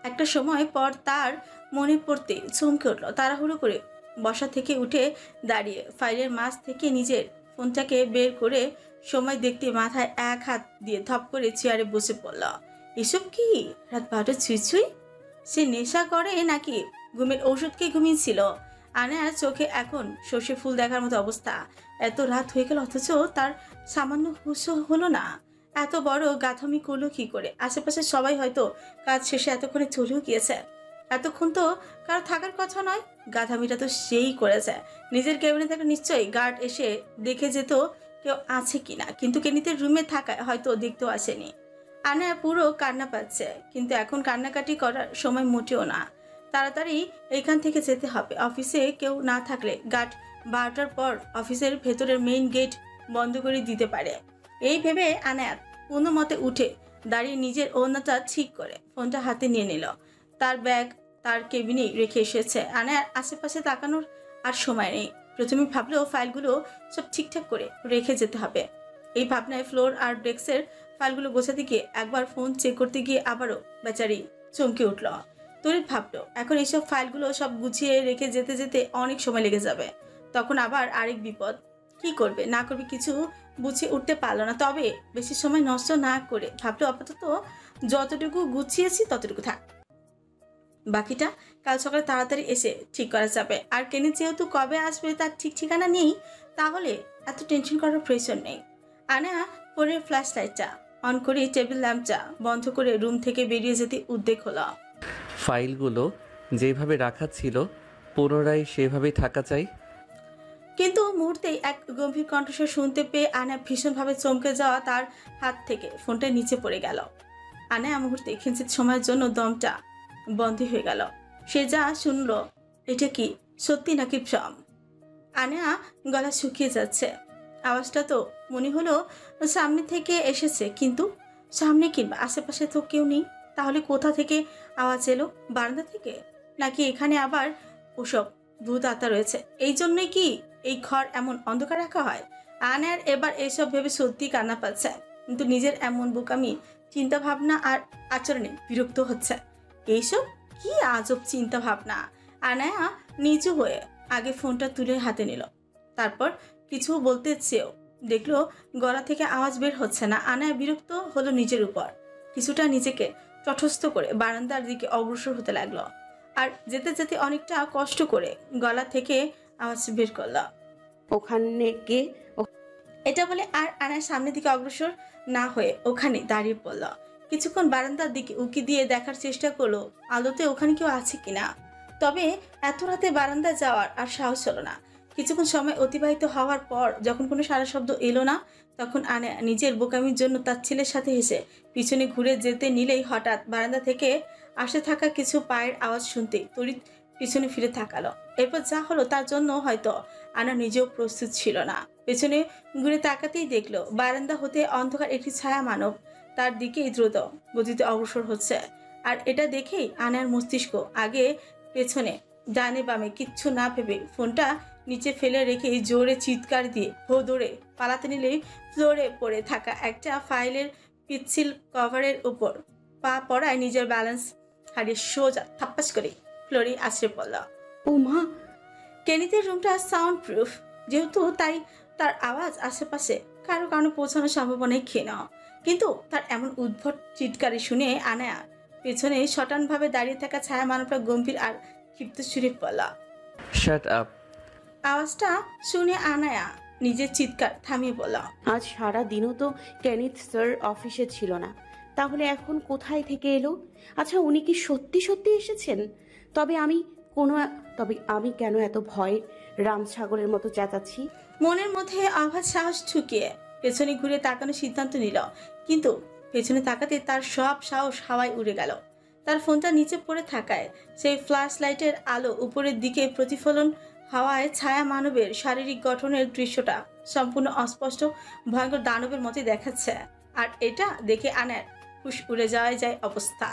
একটা সময় পর তার মনে পড়তে চমকে উঠল। তাড়াহুড়ো করে বসা থেকে উঠে দাঁড়িয়ে ফাইলের মাঝ থেকে নিজের ফোনটাকে বের করে সময় দেখতে মাথায় এক হাত দিয়ে ধপ করে চেয়ারে বসে পড়ল। এসব কি? রাত 12টা ছুঁই ছুঁই? সে নেশা করে নাকি ঘুমের ওষুধকে ঘুমিয়েছিল? আনার চোখে এখন সর্ষে ফুল দেখার মতো অবস্থা। এত রাত হয়ে গেল অথচ তার সামান্য হুঁশও হলো না। এত বড় গাথামি করলো কি করে? আশেপাশে সবাই হয়তো কাজ শেষে এতক্ষণে চলেও গিয়েছে। এতক্ষণ তো কারো থাকার কথা নয়। গাধামিটা তো সেই করেছে। নিজের কেবিনে থাকা নিশ্চয়ই গার্ড এসে দেখে যেত কেউ আছে কিনা, কিন্তু কেনিতের রুমে থাকায় হয়তো দেখতেও আসেনি। আনা পুরো কান্না পাচ্ছে, কিন্তু এখন কান্নাকাটি করার সময় মোটেও না। তাড়াতাড়ি এইখান থেকে যেতে হবে। অফিসে কেউ না থাকলে গার্ড 12টার পর অফিসের ভেতরের মেইন গেট বন্ধ করে দিতে পারে। এই ভেবে আনায়াত কোনো মতে উঠে দাঁড়িয়ে নিজের ওড়নাটা ঠিক করে ফোনটা হাতে নিয়ে নিল। তার ব্যাগ তার কেবিনেই রেখে এসেছে। আনায়ার আশেপাশে তাকানোর আর সময় নেই। প্রথমে ভাবলো ফাইলগুলো সব ঠিকঠাক করে রেখে যেতে হবে। এই ভাবনায় ফ্লোর আর ডেস্কের ফাইলগুলো গোছাতে গিয়ে একবার ফোন চেক করতে গিয়ে আবারও বেচারি চমকে উঠল। তরিত ভাবলো এখন এইসব ফাইলগুলো সব গুছিয়ে রেখে যেতে যেতে অনেক সময় লেগে যাবে। তখন আবার আরেক বিপদ। কি করবে না করবে কিছু বুঝে উঠতে পারলো না। তবে বেশি সময় নষ্ট না করে ভাবলো আপাতত যতটুকু গুছিয়েছি ততটুকু থাক, বাকিটা কাল সকালে তাড়াতাড়ি এসে ঠিক করা যাবে। আর কেনিত যেহেতু কবে আসবে তার ঠিক ঠিকানা নেই, তাহলে এত টেনশন করার প্রয়োজন নেই। আনায়া ফোনের ফ্ল্যাশ লাইটটা অন করে টেবিল ল্যাম্পটা বন্ধ করে রুম থেকে বেরিয়ে যেতে উদ্বেগ হলো। ফাইলগুলো যেভাবে রাখা ছিল পুনরায় সেভাবেই থাকা চাই। কিন্তু মুহূর্তেই এক গম্ভীর কণ্ঠস্বর শুনতে পেয়ে আনায়া ভীষণভাবে চমকে যাওয়া তার হাত থেকে ফোনটা নিচে পড়ে গেল। আনায়া মুহূর্তে কিঞ্চিত সময়ের জন্য দমটা বন্ধ হয়ে গেল। সে যা শুনল এটা কি সত্যি নাকি ভ্রম? আনায়া গলা শুকিয়ে যাচ্ছে। আওয়াজটা তো মনে হলো সামনে থেকে এসেছে, কিন্তু সামনে কিংবা আশেপাশে তো কেউ নেই। তাহলে কোথা থেকে আওয়াজ এলো? বারান্দা থেকে? নাকি এখানে আবার ওসব ভূত আত্মা রয়েছে? এই জন্যই কি এই ঘর এমন অন্ধকার রাখা হয়? আনায়ার এবার এইসব ভেবে সত্যি কান্না পাচ্ছে, কিন্তু নিজের এমন বোকামি চিন্তা ভাবনা আর আচরণে বিরক্ত হচ্ছে। এইসব কি আজব চিন্তা ভাবনা? আনায়া নিচু হয়ে আগে ফোনটা তুলে হাতে নিল, তারপর কিছু বলতে চেয়েও দেখলো গলা থেকে আওয়াজ বের হচ্ছে না। আনায়া বিরক্ত হলো নিজের উপর। কিছুটা নিজেকে তটস্থ করে বারান্দার দিকে অগ্রসর হতে লাগলো। আর যেতে যেতে অনেকটা কষ্ট করে গলা থেকে আওয়াজ বের করলো, ওখানে কে? এটা বলে আর আনার সামনের দিকে অগ্রসর না হয়ে ওখানে দাঁড়িয়ে পড়ল। কিছুক্ষণ বারান্দার দিকে উকি দিয়ে দেখার চেষ্টা করলো আলোতে ওখানে কেউ আছে কিনা। তবে এত রাতে বারান্দা যাওয়ার আর সাহস হলো না। কিছুক্ষণ সময় অতিবাহিত হওয়ার পর যখন কোনো সারা শব্দ এলো না, তখন আনা নিজের বোকামির জন্য তার ছেলের সাথে হেসে পিছনে ঘুরে যেতে নিলেই হঠাৎ বারান্দা থেকে আসতে থাকা কিছু পায়ের আওয়াজ শুনতেই তড়িৎ পিছনে ফিরে তাকালো। এরপর যা হলো তার জন্য হয়তো আনা নিজেও প্রস্তুত ছিল না। পেছনে ঘুরে তাকাতেই দেখলো বারান্দা হতে অন্ধকার একটি ছায়া মানব তার দিকেই দ্রুত গতিতে অগ্রসর হচ্ছে। আর এটা দেখেই আনার মস্তিষ্ক আগে পেছনে ডানে বামে কিচ্ছু না ভেবে ফোনটা নিচে ফেলে রেখে জোরে চিৎকার দিয়ে দৌড়ে পালাতে নিলেই ফ্লোরে পড়ে থাকা একটা ফাইলের পিচ্ছিল কভারের উপর পা পড়ায় নিজের ব্যালেন্স হারিয়ে সোজা থাপ্পাস করে ফ্লোরে আছড়ে পড়ল। ও মা! কেনিতের রুমটা সাউন্ড প্রুফ, যেহেতু তাই তার আওয়াজ আশেপাশে কারো পৌঁছানোর সম্ভাবনাই ক্ষীণ। কিন্তু তার এমন উদ্ভট চিৎকারে শুনে আনায়া পেছনে শটানভাবে দাঁড়িয়ে থাকা ছায়া মানবটা গম্ভীর আর ক্ষিপ্ত সুরে বলল, শাট আপ। আওয়াজটা শুনে আনায়া নিজের চিৎকার থামিয়ে বলল, আজ সারা দিনও তো কেনিথ স্যার অফিসে ছিল না, তাহলে এখন কোথায় থেকে এলো? আচ্ছা, উনি কি সত্যি সত্যি এসেছেন? তবে আমি কেন এত ভয়ে রাম ছাগলের মতো চেঁচাচ্ছি? মনের মধ্যে অবাধ সাহস ঠুকিয়ে পেছনে ঘুরে তাকানোর সিদ্ধান্ত নিল। কিন্তু পেছনে তাকাতে তার সব সাহস হাওয়ায় উড়ে গেল। তার ফোনটা নিচে পড়ে থাকায় সেই ফ্ল্যাশ লাইটের আলো উপরের দিকে প্রতিফলন হাওয়ায় ছায়া মানবের শারীরিক গঠনের দৃশ্যটা সম্পূর্ণ অস্পষ্ট ভয়ঙ্কর দানবের মতোই দেখাচ্ছে। আর এটা দেখে আনার হুশ উড়ে যায় অবস্থা।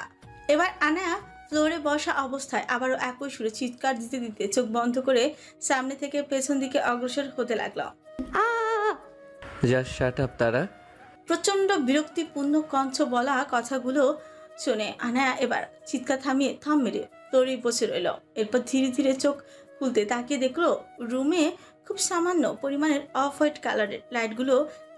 এবার আনা ফ্লোরে বসা অবস্থায় আবারও একই সুরে চিৎকার দিতে দিতে চোখ বন্ধ করে সামনে থেকে পেছন দিকে অগ্রসর হতে লাগলো। জাস্ট শাট আপ তারা। প্রচন্ড বিরক্তিপূর্ণ কণ্ঠ বলা কথাগুলো শুনে আনায়া এবার চিৎকার থামিয়ে থম মেরে ফ্লোরে বসে রইল। এরপর ধীরে ধীরে চোখ খুলতে তাকিয়ে দেখলো রুমে খুব সামান্য পরিমাণের অফ হোয়াইট কালারের লাইটগুলো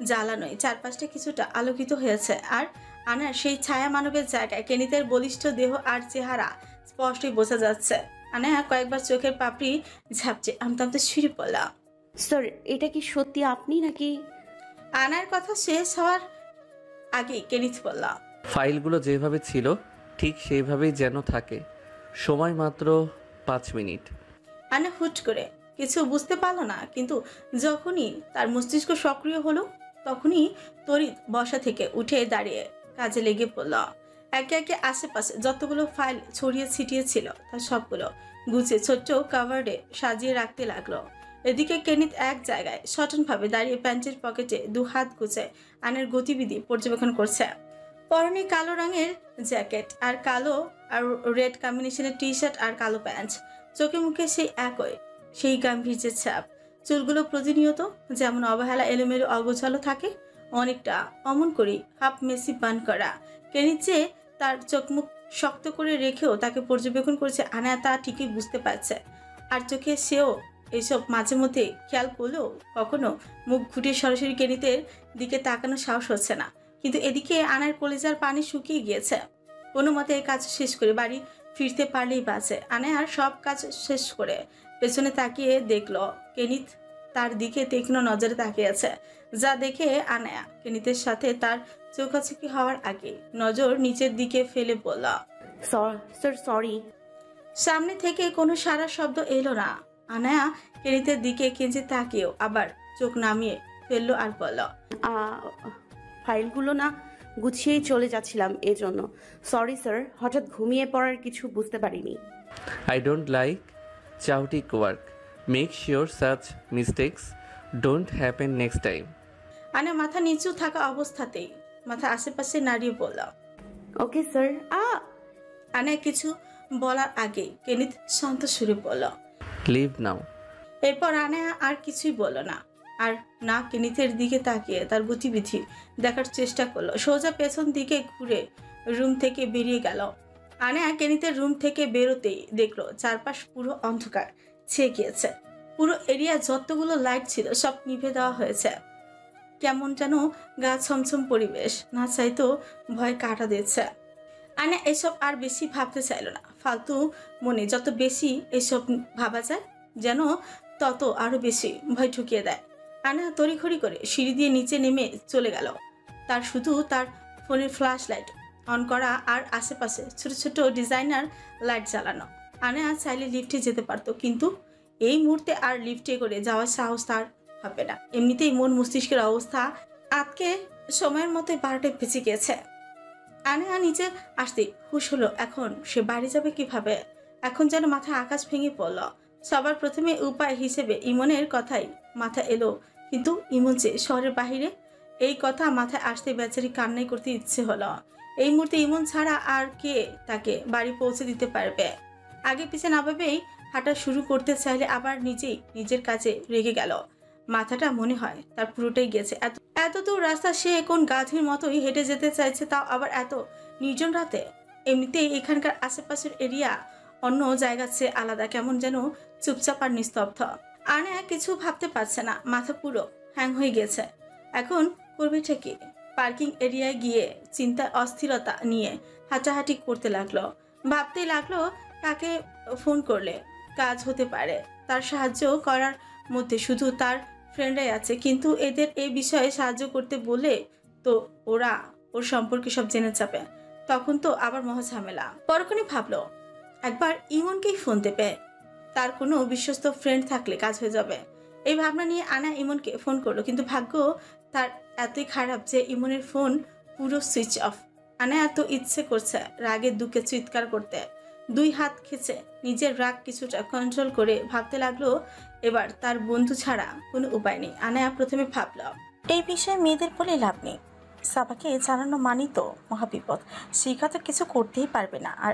জ্বালানোয় চারপাশটা কিছুটা আলোকিত হয়েছে। আর আনার সেই ছায়া মানবের জায়গায় কেনিতের বলিষ্ঠ দেহ আর চেহারা স্পষ্টই বোঝা যাচ্ছে। আনায়া কয়েকবার চোখের পাপড়ি ঝাপচে আমতামতে শুরু পড়লাম, স্যার এটা কি সত্যি আপনি নাকি? আনার কথা শেষ হওয়ার আগেই কেনিত বললাম, ফাইলগুলো যেভাবে ছিল ঠিক সেইভাবেই যেন থাকে। সময় মাত্র 5 মিনিট। আনা হুট করে কিছু বুঝতে পারলো না, কিন্তু যখনই তার মস্তিষ্ক সক্রিয় হলো তখনই তড়িৎ বসা থেকে উঠে দাঁড়িয়ে কাজে লেগে পড়ল। একে একে আশেপাশে যতগুলো ফাইল ছড়িয়ে ছিটিয়ে ছিল তার সবগুলো গুছিয়ে ছোট্ট কাভার্ডে সাজিয়ে রাখতে লাগলো। এদিকে কেনিত এক জায়গায় সটনভাবে দাঁড়িয়ে প্যান্টের পকেটে 2 হাত গুছে আনের গতিবিধি পর্যবেক্ষণ করছে। পরনে কালো রঙের জ্যাকেট আর কালো আর রেড কম্বিনেশনের টি শার্ট আর কালো প্যান্ট, চোখে মুখে সেই একই, সেই গাম্ভীর্যের ছাপ। চুলগুলো প্রতিনিয়ত যেমন অবহেলা এলোমেলো অগোছালো থাকে, অনেকটা অমন করেই হাফ মেসি বান করা। কেনিত যে তার চোখ মুখ শক্ত করে রেখেও তাকে পর্যবেক্ষণ করেছে আনায়া তা ঠিকই বুঝতে পারছে। আর চোখে সেও এইসব মাঝে মধ্যে খেয়াল করলেও কখনো মুখ ঘুটিয়ে সরাসরি কেনিতের দিকে তাকানোর সাহস হচ্ছে না। কিন্তু এদিকে আনার কলেজার পানি শুকিয়ে গিয়েছে। কোনো মতে কাজ শেষ করে বাড়ি ফিরতে পারলেই বাঁচে। আনায়ার সব কাজ শেষ করে পেছনে তাকিয়ে দেখলো কেনিত তার দিকে তীক্ষ্ণ নজরে তাকিয়ে আছে। যা দেখে আনায়া কেনিতের সাথে তার চোখাচোখি হওয়ার আগে নজর নিচের দিকে ফেলে বলল, স্যার সরি। সামনে থেকে কোনো সারা শব্দ এলো না। আনায়া কেনিতের দিকে কিঞ্চিত তাকিয়েও আবার চোখ নামিয়ে ফেললো আর বলল, ফাইলগুলো না গুছিয়েই চলে যাচ্ছিলাম, এজন্য সরি স্যার। হঠাৎ ঘুমিয়ে পড়ার কিছু বুঝতে পারিনি। I don't like chaotic work. Make sure such mistakes don't happen next time. Anaya মাথা নিচু থাকা অবস্থাতেই মাথা আশেপাশে নাড়িয়ে বলল, ওকে স্যার। আনায়া কিছু বলার আগে কেনিত শান্ত সুরে বলল, Leave now. এরপর আনায়া আর কিছুই বলল না। আর না কেনিতের দিকে তাকিয়ে তার গতিবিধি দেখার চেষ্টা করলো। সোজা পেছন দিকে ঘুরে রুম থেকে বেরিয়ে গেল। আনায়া কেনিতের রুম থেকে বেরোতেই দেখলো চারপাশ পুরো অন্ধকার ছেয়ে গিয়েছে। পুরো এরিয়া যতগুলো লাইট ছিল সব নিভে দেওয়া হয়েছে। কেমন যেন গা ছমছম পরিবেশ, না চাইতো ভয় কাটা দিচ্ছে। আনায়া এসব আর বেশি ভাবতে চাইল না। ফালতু মনে যত বেশি এসব ভাবা যায় যেন তত আরো বেশি ভয় ঢুকিয়ে দেয়। আনায়া তড়িঘড়ি করে সিঁড়ি দিয়ে নিচে নেমে চলে গেল। তার শুধু তার ফোনের ফ্ল্যাশ লাইট অন করা আর আশেপাশে ছোট ছোট ডিজাইনার লাইট জ্বালানো। আনায়া চাইলে লিফটে যেতে পারতো, কিন্তু এই মুহূর্তে আর লিফটে করে যাওয়ার সাহস তার হবে না। এমনিতেই মন মস্তিষ্কের অবস্থা আজকে সময়ের মতো 12টায় বেঁচে গিয়েছে। আনায়া নিচে আসতে হুশ হলো এখন সে বাড়ি যাবে কিভাবে। এখন যেন মাথায় আকাশ ভেঙে পড়ল। সবার প্রথমে উপায় হিসেবে ইমনের কথাই মাথা এলো, কিন্তু ইমন যে শহরের বাহিরে। এই কথা মাথায় আসতে বেচারি কান্নাই করতে ইচ্ছে হলো। এই মুহূর্তে ইমন ছাড়া আর কে তাকে বাড়ি পৌঁছে দিতে পারবে। আগে পিছে না ভেবেই হাঁটা শুরু করতে চাইলে আবার নিজের কাছে রেগে গেল। মাথাটা মনে হয় তার পুরোটাই গেছে। এত দূর রাস্তা সে কোন গাধীর মতোই হেঁটে যেতে চাইছে, তাও আবার এত নির্জন রাতে। এমনিতেই এখানকার আশেপাশের এরিয়া অন্য জায়গার চেয়ে আলাদা, কেমন যেন চুপচাপ আর নিস্তব্ধ। আনায়া কিছু ভাবতে পারছে না, মাথা পুরো হ্যাং হয়ে গেছে। এখন করবে কি? পার্কিং এরিয়ায় গিয়ে চিন্তার অস্থিরতা নিয়ে হাঁটাহাঁটি করতে লাগলো। ভাবতেই লাগলো কাকে ফোন করলে কাজ হতে পারে। তার সাহায্য করার মধ্যে শুধু তার ফ্রেন্ডরাই আছে, কিন্তু এদের এই বিষয়ে সাহায্য করতে বলে তো ওরা ওর সম্পর্কে সব জেনে যাবে, তখন তো আবার মহা ঝামেলা। পরক্ষণে ভাবলো একবার ইমনকেই ফোন দেবে, তার কোনো বিশ্বস্ত ফ্রেন্ড থাকলে কাজ হয়ে যাবে। এই ভাবনা নিয়ে আনা ইমনকে ফোন করলো, কিন্তু ভাগ্য তার এতই খারাপ যে ইমনের ফোন পুরো সুইচ অফ। আনা এত ইচ্ছে করছে রাগে দুঃখে চিৎকার করতে। দুই হাত খেছে নিজের রাগ কিছুটা কন্ট্রোল করে ভাবতে লাগলো এবার তার বন্ধু ছাড়া কোনো উপায় নেই। আনায়া প্রথমে ভাবল এই বিষয়ে মেয়েদের বলে লাভ নেই, সাবাকে জানানো মানি তো মহাবিপদ। শিখা তো কিছু করতেই পারবে না, আর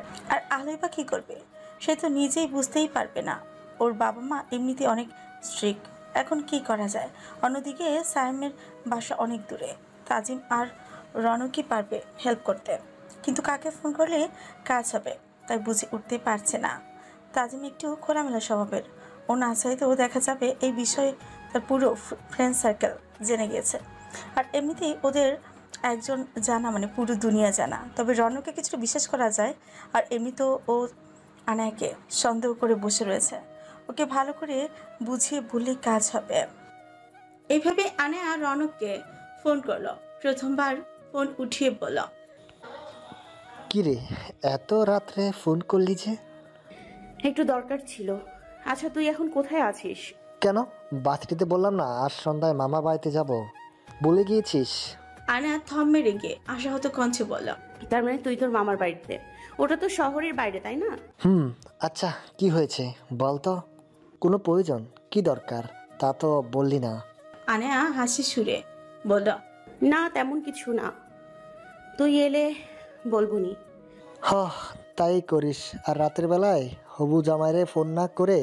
আলোই বা কী করবে? সে তো নিজেই বুঝতেই পারবে না। ওর বাবা মা এমনিতে অনেক স্ট্রিক্ট, এখন কি করা যায়? অন্যদিকে সায়েমের বাসা অনেক দূরে, তাজিম আর রনকই পারবে হেল্প করতে, কিন্তু কাকে ফোন করলে কাজ হবে তাই বুঝে উঠতে পারছে না। তাজিম একটু খোলামেলা স্বভাবের, ও না চাইতেও দেখা যাবে এই বিষয়ে তার পুরো ফ্রেন্ড সার্কেল জেনে গিয়েছে। আর এমনিতেই ওদের একজন জানা মানে পুরো দুনিয়া জানা। তবে রনকে কিছুটা বিশ্বাস করা যায়, আর এমনি তো ও আনায়াকে সন্দেহ করে বসে রয়েছে, ওকে ভালো করে বুঝিয়ে বললেই কাজ হবে। এইভাবে আনায়া রনককে ফোন করলো। প্রথমবার ফোন উঠিয়ে বলল, কিরে এত রাত্রে ফোন করলি যে? একটু দরকার ছিল। আচ্ছা তুই এখন কোথায় আছিস? কেন, বাছটিতে বললাম না আজ সন্ধ্যায় মামা বাড়িতে যাব, বলে গিয়েছিস? আনায়া থম মেরে গিয়ে আশাহত কণ্ঠে বলল, তার মানে তুই তোর মামার বাড়িতে? ওটা তো শহরের বাইরে, তাই না? আচ্ছা কি হয়েছে বল তো, কোনো প্রয়োজন কি দরকার তা তো বললি না। আনায়া হাসি সুরে বলল, না তেমন কিছু না, তুই এলে বলবনি। তাই করিস। আর রাতের বেলায় হবু জামাইরে ফোন না করে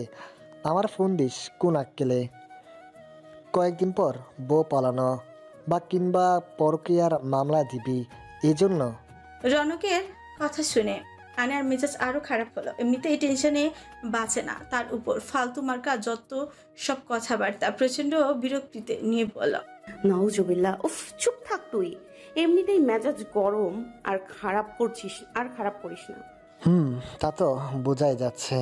আমার ফোন দিস কোন আক্কেলে। কয়েকদিন পর বউ পালানো বা কিংবা পরকীয়ার মামলা দিবি, এই জন্য। রনকের কথা শুনে আনার মেজাজ আরো খারাপ হলো। এমনিতেই টেনশনে বাঁচে না, তার উপর ফালতু মার্কা যত সব কথাবার্তা। প্রচন্ড বিরক্তিতে নিয়ে বলল, নাউজুবিল্লাহ, উফ চুপ থাক তুই। এমনিতেই মেজাজ গরম, আর খারাপ করিস না। তা তো বোঝাই যাচ্ছে।